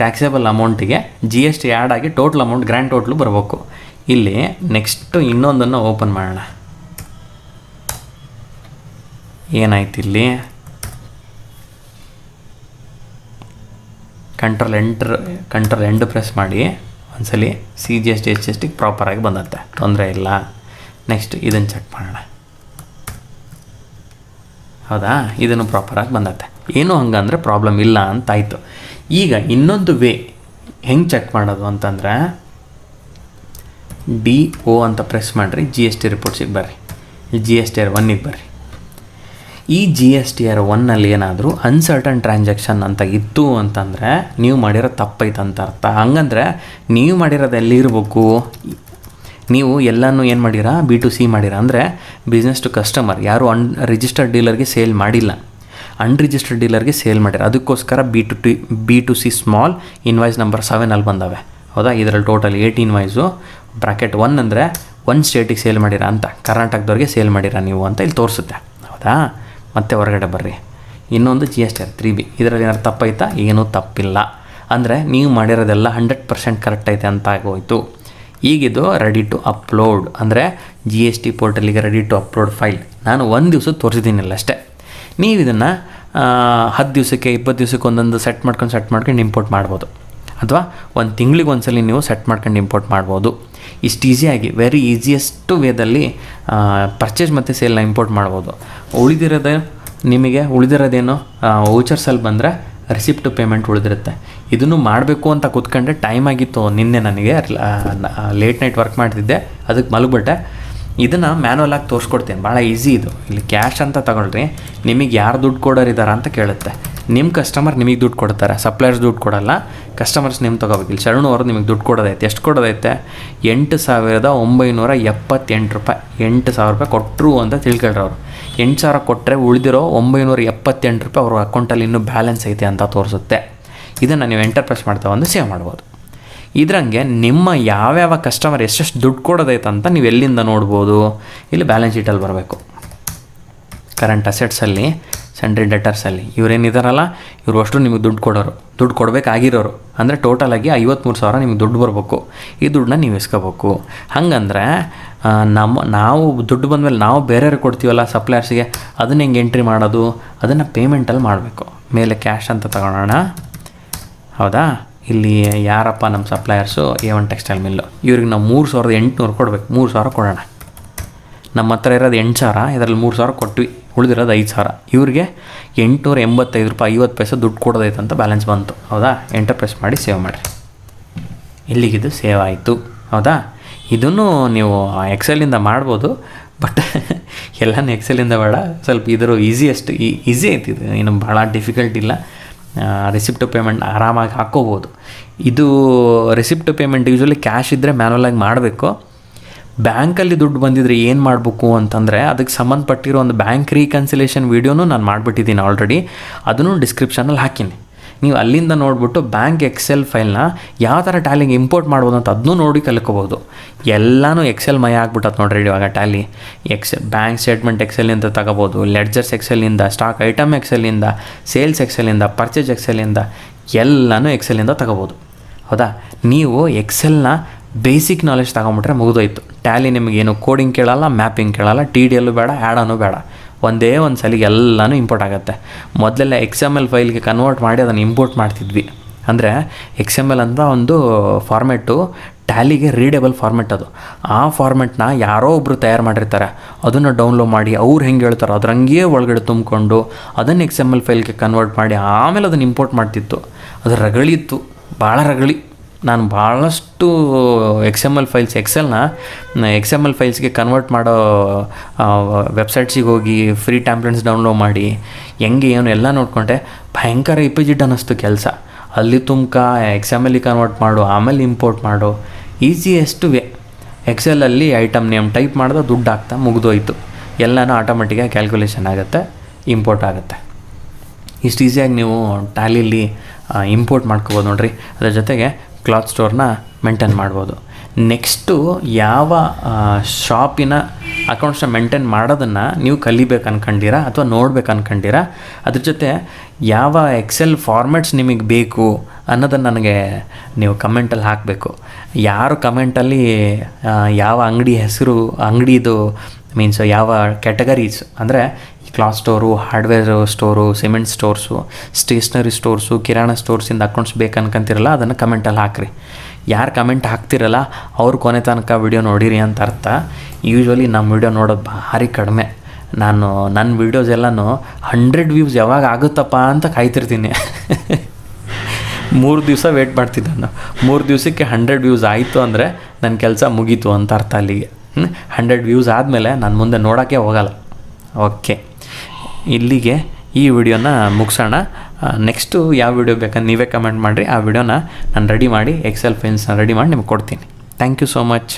ಟ್ಯಾಕ್ಸೇಬಲ್ ಅಮೌಂಟಿಗೆ ಜಿ ಎಸ್ ಟಿ ಆ್ಯಡ್ ಆಗಿ ಟೋಟಲ್ ಅಮೌಂಟ್ ಗ್ರ್ಯಾಂಡ್ ಟೋಟ್ಲು ಬರಬೇಕು. ಇಲ್ಲಿ ನೆಕ್ಸ್ಟು ಇನ್ನೊಂದನ್ನು ಓಪನ್ ಮಾಡೋಣ. ಏನಾಯ್ತು ಇಲ್ಲಿ, ಕಂಟ್ರೋಲ್ ಎಂಡ್ ಪ್ರೆಸ್ ಮಾಡಿ ಒಂದ್ಸಲಿ C G S T H S ಟಿಗೆ ಪ್ರಾಪರಾಗಿ ಬಂದತ್ತೆ, ತೊಂದರೆ ಇಲ್ಲ. ನೆಕ್ಸ್ಟ್ ಇದನ್ನು ಚೆಕ್ ಮಾಡೋಣ. ಹೌದಾ, ಇದನ್ನು ಪ್ರಾಪರಾಗಿ ಬಂದತ್ತೆ, ಏನೂ ಹಂಗಂದರೆ ಪ್ರಾಬ್ಲಮ್ ಇಲ್ಲ ಅಂತಾಯಿತು. ಈಗ ಇನ್ನೊಂದು ವೇ ಹೆಂಗೆ ಚೆಕ್ ಮಾಡೋದು ಅಂತಂದರೆ DO ಅಂತ ಪ್ರೆಸ್ ಮಾಡಿರಿ, ಜಿ ಎಸ್ ಟಿ ರಿಪೋರ್ಟ್ಸಿಗೆ ಬರ್ರಿ, ಜಿ ಎಸ್ ಟಿ ಆರ್ 1ಗೆ ಬರ್ರಿ. ಈ ಜಿ ಎಸ್ ಟಿ ಆರ್ 1ನಲ್ಲಿ ಏನಾದರೂ ಅನ್ಸರ್ಟನ್ ಟ್ರಾನ್ಸಾಕ್ಷನ್ ಅಂತ ಇತ್ತು ಅಂತಂದರೆ ನೀವು ಮಾಡಿರೋ ತಪ್ಪೈತೆ ಅಂತ ಅರ್ಥ. ಹಂಗಂದ್ರೆ ನೀವು ಮಾಡಿರೋದು ಎಲ್ಲಿರ್ಬೇಕು, ನೀವು ಎಲ್ಲನೂ ಏನು ಮಾಡಿರಾ B2C ಮಾಡಿರ, ಅಂದರೆ ಬಿಸ್ನೆಸ್ ಟು ಕಸ್ಟಮರ್. ಯಾರು ರಿಜಿಸ್ಟರ್ಡ್ ಡೀಲರ್ಗೆ ಸೇಲ್ ಮಾಡಿಲ್ಲ, ಅನ್ರಿಜಿಸ್ಟರ್ಡ್ ಡೀಲರ್ಗೆ ಸೇಲ್ ಮಾಡಿರ. ಅದಕ್ಕೋಸ್ಕರ B2C ಸ್ಮಾಲ್ ಇನ್ವಾಯ್ಸ್ ನಂಬರ್ 7 ಅಲ್ಲಿ ಬಂದವೆ. ಹೌದಾ, ಇದರಲ್ಲಿ ಟೋಟಲ್ 8 ಇನ್ವಾಯ್ಸು. ಬ್ರಾಕೆಟ್ 1 ಅಂದರೆ 1 ಸ್ಟೇಟಿಗೆ ಸೇಲ್ ಮಾಡಿರ ಅಂತ, ಕರ್ನಾಟಕದವ್ರಿಗೆ ಸೇಲ್ ಮಾಡಿರ ನೀವು ಅಂತ ಇಲ್ಲಿ ತೋರಿಸುತ್ತೆ. ಹೌದಾ, ಮತ್ತೆ ಹೊರಗಡೆ ಬರ್ರಿ. ಇನ್ನೊಂದು G S T R 3B, ಇದರಲ್ಲಿ ಏನಾದ್ರು ತಪ್ಪಾಯ್ತಾ? ಏನೂ ತಪ್ಪಿಲ್ಲ. ಅಂದರೆ ನೀವು ಮಾಡಿರೋದೆಲ್ಲ 100% ಕರೆಕ್ಟ್ ಐತೆ ಅಂತ ಆಗೋಯ್ತು. ಈಗಿದು ರೆಡಿ ಟು ಅಪ್ಲೋಡ್, ಅಂದರೆ ಜಿ ಎಸ್ ಟಿ ಪೋರ್ಟಲಿಗೆ ರೆಡಿ ಟು ಅಪ್ಲೋಡ್ ಫೈಲ್. ನಾನು 1 ದಿವಸ ತೋರಿಸಿದ್ದೀನಿಲ್ಲ ಅಷ್ಟೇ. ನೀವು ಇದನ್ನು 10 ದಿವಸಕ್ಕೆ 20 ದಿವಸಕ್ಕೆ ಒಂದೊಂದು ಸೆಟ್ ಮಾಡ್ಕೊಂಡು ಇಂಪೋರ್ಟ್ ಮಾಡ್ಬೋದು, ಅಥವಾ 1 ತಿಂಗಳಿಗೆ ಒಂದ್ಸಲಿ ನೀವು ಸೆಟ್ ಮಾಡ್ಕೊಂಡು ಇಂಪೋರ್ಟ್ ಮಾಡ್ಬೋದು. ಇಷ್ಟು ಈಸಿಯಾಗಿ ವೆರಿ ಈಸಿಯೆಸ್ಟ್ ವೇದಲ್ಲಿ ಪರ್ಚೇಸ್ ಮತ್ತು ಸೇಲ್ನ ಇಂಪೋರ್ಟ್ ಮಾಡ್ಬೋದು. ಉಳಿದಿರೋದೇನು ವೌಚರ್ಸಲ್ಲಿ ಬಂದರೆ ರಿಸಿಪ್ಟ್ ಪೇಮೆಂಟ್ ಉಳಿದಿರುತ್ತೆ. ಇದನ್ನು ಮಾಡಬೇಕು ಅಂತ ಕೂತ್ಕೊಂಡ್ರೆ ಟೈಮ್ ಆಗಿತ್ತು. ನಿನ್ನೆ ನನಗೆ ಲೇಟ್ ನೈಟ್ ವರ್ಕ್ ಮಾಡ್ತಿದ್ದೆ, ಅದಕ್ಕೆ ಮಲಗಿಬಿಟ್ಟೆ. ಇದನ್ನು ಮ್ಯಾನ್ಯಲ್ ಆಗಿ ತೋರಿಸ್ಕೊಡ್ತೀನಿ, ಭಾಳ ಈಸಿ ಇದು. ಇಲ್ಲಿ ಕ್ಯಾಶ್ ಅಂತ ತಗೊಳ್ರಿ, ನಿಮಗೆ ಯಾರು ದುಡ್ಡು ಕೊಡೋರಿದ್ದಾರೆ ಅಂತ ಕೇಳುತ್ತೆ. ನಿಮ್ಮ ಕಸ್ಟಮರ್ ನಿಮಗೆ ದುಡ್ಡು ಕೊಡ್ತಾರೆ, ಸಪ್ಲೈಯರ್ಸ್ ದುಡ್ಡು ಕೊಡಲ್ಲ, ಕಸ್ಟಮರ್ಸ್ ನಿಮ್ಮ ತೊಗೋಬೇಕು. ಇಲ್ಲಿ ಶರಣು ಅವರು ನಿಮಗೆ ದುಡ್ಡು ಕೊಡೋದೈತೆ. ಎಷ್ಟು ಕೊಡೋದೈತೆ? 8,978 ರೂಪಾಯಿ. 8,000 ರೂಪಾಯಿ ಕೊಟ್ಟರು ಅಂತ ತಿಳ್ಕೊಳ್ರಿ. ಅವರು 8,000 ಕೊಟ್ಟರೆ ಉಳಿದಿರೋ 978 ರೂಪಾಯಿ ಅವ್ರ ಅಕೌಂಟಲ್ಲಿ ಇನ್ನೂ ಬ್ಯಾಲೆನ್ಸ್ ಐತೆ ಅಂತ ತೋರಿಸುತ್ತೆ. ಇದನ್ನು ನೀವು ಎಂಟರ್ ಪ್ರೆಸ್ ಮಾಡ್ತಾ ಒಂದು ಸೇವ್ ಮಾಡ್ಬೋದು. ಇದರಂಗೆ ನಿಮ್ಮ ಯಾವ್ಯಾವ ಕಸ್ಟಮರ್ ಎಷ್ಟೆಷ್ಟು ದುಡ್ಡು ಕೊಡೋದೈತೆ ಅಂತ ನೀವು ಎಲ್ಲಿಂದ ನೋಡ್ಬೋದು? ಇಲ್ಲಿ ಬ್ಯಾಲೆನ್ಸ್ ಶೀಟಲ್ಲಿ ಬರಬೇಕು. ಕರೆಂಟ್ ಅಸೆಟ್ಸಲ್ಲಿ, ಸೆಂಟ್ರಿ ಡೆಟರ್ಸಲ್ಲಿ ಇವರೇನಿದಾರಲ್ಲ, ಇವರು ಅಷ್ಟು ನಿಮಗೆ ದುಡ್ಡು ಕೊಡಬೇಕಾಗಿರೋರು. ಅಂದರೆ ಟೋಟಲಾಗಿ 53,000 ನಿಮಗೆ ದುಡ್ಡು ಬರಬೇಕು. ಈ ದುಡ್ಡನ್ನ ನೀವು ಇಸ್ಕೋಬೇಕು. ಹಾಗಂದ್ರೆ ನಾವು ದುಡ್ಡು ಬಂದಮೇಲೆ ನಾವು ಬೇರೆಯವ್ರಿಗೆ ಕೊಡ್ತೀವಲ್ಲ ಸಪ್ಲೈಯರ್ಸಿಗೆ, ಅದನ್ನ ಹೆಂಗೆ ಎಂಟ್ರಿ ಮಾಡೋದು? ಅದನ್ನು ಪೇಮೆಂಟಲ್ಲಿ ಮಾಡಬೇಕು. ಮೇಲೆ ಕ್ಯಾಶ್ ಅಂತ ತಗೊಳ್ಳೋಣ. ಹೌದಾ, ಇಲ್ಲಿ ಯಾರಪ್ಪ ನಮ್ಮ ಸಪ್ಲೈಯರ್ಸು? A1 textile mill. ಇವ್ರಿಗೆ ನಾವು 3,800 ಕೊಡಬೇಕು. 3,000 ಕೊಡೋಣ. ನಮ್ಮ ಹತ್ರ ಇರೋದು 8,000, ಇದರಲ್ಲಿ 3,000 ಕೊಟ್ವಿ, ಉಳಿದಿರೋದು 5,000. ಇವ್ರಿಗೆ 885 ರೂಪಾಯಿ 50 ಪೈಸೆ ದುಡ್ಡು ಕೊಡೋದೈತೆ ಅಂತ ಬ್ಯಾಲೆನ್ಸ್ ಬಂತು. ಹೌದಾ, ಎಂಟರ್ ಪ್ರೆಸ್ ಮಾಡಿ ಸೇವ್ ಮಾಡಿರಿ. ಇಲ್ಲಿಗಿದು ಸೇವ್ ಆಯಿತು. ಹೌದಾ, ಇದನ್ನು ನೀವು ಎಕ್ಸೆಲಿಂದ ಮಾಡ್ಬೋದು, ಬಟ್ ಎಲ್ಲನೂ ಎಕ್ಸೆಲಿಂದ ಬೇಡ, ಸ್ವಲ್ಪ ಇದ್ರ ಈಸಿ ಐತಿ. ಇದು ಏನು ಭಾಳ ಡಿಫಿಕಲ್ಟ್ ಇಲ್ಲ. ರಿಸಿಪ್ಟ್ ಪೇಮೆಂಟ್ ಆರಾಮಾಗಿ ಹಾಕ್ಕೋಬೋದು. ಇದು ರಿಸಿಪ್ಟ್ ಪೇಮೆಂಟ್ ಯೂಶ್ವಲಿ ಕ್ಯಾಶ್ ಇದ್ದರೆ ಮ್ಯಾನ್ಯಲಾಗಿ ಮಾಡಬೇಕು. ಬ್ಯಾಂಕಲ್ಲಿ ದುಡ್ಡು ಬಂದಿದ್ರೆ ಏನು ಮಾಡಬೇಕು ಅಂತಂದರೆ ಅದಕ್ಕೆ ಸಂಬಂಧಪಟ್ಟಿರೋ ಒಂದು ಬ್ಯಾಂಕ್ ರೀಕನ್ಸಿಲೇಷನ್ ವೀಡಿಯೋನೂ ನಾನು ಮಾಡಿಬಿಟ್ಟಿದ್ದೀನಿ ಆಲ್ರೆಡಿ. ಅದನ್ನು ಡಿಸ್ಕ್ರಿಪ್ಷನಲ್ಲಿ ಹಾಕೀನಿ. ನೀವು ಅಲ್ಲಿಂದ ನೋಡಿಬಿಟ್ಟು ಬ್ಯಾಂಕ್ ಎಕ್ಸೆಲ್ ಫೈಲ್ನ ಯಾವ ಥರ ಟ್ಯಾಲಿಗೆ ಇಂಪೋರ್ಟ್ ಮಾಡ್ಬೋದು ಅಂತ ಅದನ್ನೂ ನೋಡಿ ಕಲ್ಕೋಬೋದು. ಎಲ್ಲನೂ ಎಕ್ಸೆಲ್ ಮಯ ಆಗ್ಬಿಟ್ಟದು ನೋಡ್ರಿ ಇವಾಗ. ಟ್ಯಾಲಿ ಬ್ಯಾಂಕ್ ಸ್ಟೇಟ್ಮೆಂಟ್ ಎಕ್ಸೆಲಿಂದ ತಗೋಬೋದು, ಲೆಡ್ಜರ್ಸ್ ಎಕ್ಸೆಲಿಂದ, ಸ್ಟಾಕ್ ಐಟಮ್ ಎಕ್ಸೆಲಿಂದ, ಸೇಲ್ಸ್ ಎಕ್ಸೆಲಿಂದ, ಪರ್ಚೇಸ್ ಎಕ್ಸೆಲಿಂದ, ಎಲ್ಲನೂ ಎಕ್ಸೆಲಿಂದ ತಗೋಬೋದು. ಹೌದಾ, ನೀವು ಎಕ್ಸೆಲ್ನ ಬೇಸಿಕ್ ನಾಲೆಜ್ ತಗೊಂಬಿಟ್ರೆ ಮುಗಿದೋಯ್ತು. ಟ್ಯಾಲಿ ನಿಮಗೇನು ಕೋಡಿಂಗ್ ಕೇಳಲ್ಲ, ಮ್ಯಾಪಿಂಗ್ ಕೇಳಲ್ಲ, TDL ಬೇಡ, ಆ್ಯಡನೂ ಬೇಡ. ಒಂದೇ ಒಂದು ಸಲಿಗೆ ಎಲ್ಲನೂ ಇಂಪೋರ್ಟ್ ಆಗುತ್ತೆ. ಮೊದಲೆಲ್ಲ XML ಫೈಲ್ಗೆ ಕನ್ವರ್ಟ್ ಮಾಡಿ ಅದನ್ನು ಇಂಪೋರ್ಟ್ ಮಾಡ್ತಿದ್ವಿ. ಅಂದರೆ XML ಅಂತ ಒಂದು ಫಾರ್ಮೆಟು ಟ್ಯಾಲಿಗೆ ರೀಡೇಬಲ್ ಫಾರ್ಮೆಟ್. ಅದು ಆ ಫಾರ್ಮೆಟ್ನ ಯಾರೋ ಒಬ್ಬರು ತಯಾರು ಮಾಡಿರ್ತಾರೆ, ಅದನ್ನು ಡೌನ್ಲೋಡ್ ಮಾಡಿ ಅವ್ರು ಹೆಂಗೆ ಹೇಳ್ತಾರೋ ಅದ್ರಂಗೆ ಒಳಗಡೆ ತುಂಬಿಕೊಂಡು ಅದನ್ನು XML ಫೈಲ್ಗೆ ಕನ್ವರ್ಟ್ ಮಾಡಿ ಆಮೇಲೆ ಅದನ್ನು ಇಂಪೋರ್ಟ್ ಮಾಡ್ತಿತ್ತು. ಅದು ರಗಳಿತ್ತು, ಭಾಳ ರಗಳಿ. ನಾನು ಭಾಳಷ್ಟು XML ಫೈಲ್ಸ್, XML ಫೈಲ್ಸ್ಗೆ ಕನ್ವರ್ಟ್ ಮಾಡೋ ವೆಬ್ಸೈಟ್ಸಿಗೆ ಹೋಗಿ ಫ್ರೀ ಟ್ಯಾಂಪ್ಲೆಟ್ಸ್ ಡೌನ್ಲೋಡ್ ಮಾಡಿ ಹೆಂಗೆ ಏನು ಎಲ್ಲ ನೋಡಿಕೊಂಡೆ. ಭಯಂಕರ ಇಪಿಜಿಡ್ ಅನ್ನಿಸ್ತು ಕೆಲಸ. ಅಲ್ಲಿ XMLಗೆ ಕನ್ವರ್ಟ್ ಮಾಡು, ಆಮೇಲೆ ಇಂಪೋರ್ಟ್ ಮಾಡು. Easiest way. ಎಕ್ಸೆಲಲ್ಲಿ ಐಟಮ್ ನೇಮ್ ಟೈಪ್ ಮಾಡಿದ್ರೆ ದುಡ್ಡು ಹಾಕ್ತಾ ಮುಗಿದೋಯ್ತು. ಎಲ್ಲನೂ ಆಟೋಮೆಟಿಕಾಗಿ ಕ್ಯಾಲ್ಕುಲೇಷನ್ ಆಗುತ್ತೆ, ಇಂಪೋರ್ಟ್ ಆಗುತ್ತೆ. ಇಷ್ಟು ಈಸಿಯಾಗಿ ನೀವು ಟ್ಯಾಲಿಲಿ ಇಂಪೋರ್ಟ್ ಮಾಡ್ಕೋಬೋದು ನೋಡ್ರಿ. ಅದರ ಜೊತೆಗೆ ಕ್ಲಾತ್ ಸ್ಟೋರ್ನ ಮೇಂಟೈನ್ ಮಾಡ್ಬೋದು. ನೆಕ್ಸ್ಟು ಯಾವ ಶಾಪಿನ ಅಕೌಂಟ್ಸ್ನ ಮೇಂಟೈನ್ ಮಾಡೋದನ್ನು ನೀವು ಕಲಿಬೇಕು ಅನ್ಕೊಂಡಿರಾ ಅಥವಾ ನೋಡ್ಬೇಕು ಅನ್ಕೊಂಡಿರಾ, ಅದ್ರ ಜೊತೆ ಯಾವ ಎಕ್ಸೆಲ್ ಫಾರ್ಮ್ಯಾಟ್ಸ್ ನಿಮಗೆ ಬೇಕು ಅನ್ನೋದನ್ನು ನನಗೆ ನೀವು ಕಮೆಂಟಲ್ಲಿ ಹಾಕಬೇಕು. ಯಾರು ಕಮೆಂಟಲ್ಲಿ ಯಾವ ಅಂಗಡಿ ಹೆಸರು, ಅಂಗಡಿದು ಮೀನ್ಸ್ ಯಾವ ಕ್ಯಾಟಗರೀಸ್ ಅಂದರೆ cloth store, hardware store, cement stores, stationery stores, kirana ಸ್ಟೋರ್ಸಿಂದ ಅಕೌಂಟ್ಸ್ ಬೇಕು ಅನ್ಕೊಂತಿರಲ್ಲ, ಅದನ್ನು ಕಮೆಂಟಲ್ಲಿ ಹಾಕ್ರಿ. ಯಾರು ಕಮೆಂಟ್ ಹಾಕ್ತಿರಲ್ಲ ಅವ್ರು ಕೊನೆ ತನಕ ವಿಡಿಯೋ ನೋಡಿರಿ ಅಂತ ಅರ್ಥ. ಯೂಶ್ವಲಿ ನಮ್ಮ ವಿಡಿಯೋ ನೋಡೋದು ಭಾರಿ ಕಡಿಮೆ. ನಾನು ನನ್ನ ವೀಡಿಯೋಸ್ ಎಲ್ಲನೂ 100 ವ್ಯೂಸ್ ಯಾವಾಗ ಆಗುತ್ತಪ್ಪ ಅಂತ ಕಾಯ್ತಿರ್ತೀನಿ. 3 ದಿವಸ ವೇಟ್ ಮಾಡ್ತಿದ್ದೆ ನಾನು. 3 ದಿವಸಕ್ಕೆ 100 ವ್ಯೂಸ್ ಆಯಿತು ಅಂದರೆ ನನ್ನ ಕೆಲಸ ಮುಗೀತು ಅಂತ ಅರ್ಥ ಅಲ್ಲಿಗೆ. 100 ವ್ಯೂಸ್ ಆದಮೇಲೆ ನಾನು ಮುಂದೆ ನೋಡೋಕ್ಕೆ ಹೋಗಲ್ಲ. ಓಕೆ, ಇಲ್ಲಿಗೆ ಈ ವಿಡಿಯೋನ ಮುಗಿಸೋಣ. ನೆಕ್ಸ್ಟು ಯಾವ ವಿಡಿಯೋ ಬೇಕಂತ ನೀವೇ ಕಮೆಂಟ್ ಮಾಡಿರಿ. ಆ ವಿಡಿಯೋನ ನಾನು ರೆಡಿ ಮಾಡಿ ಎಕ್ಸೆಲ್ ಫೈಲ್ಸ್ನ ರೆಡಿ ಮಾಡಿ ನಿಮ್ಗೆ ಕೊಡ್ತೀನಿ. Thank you so much.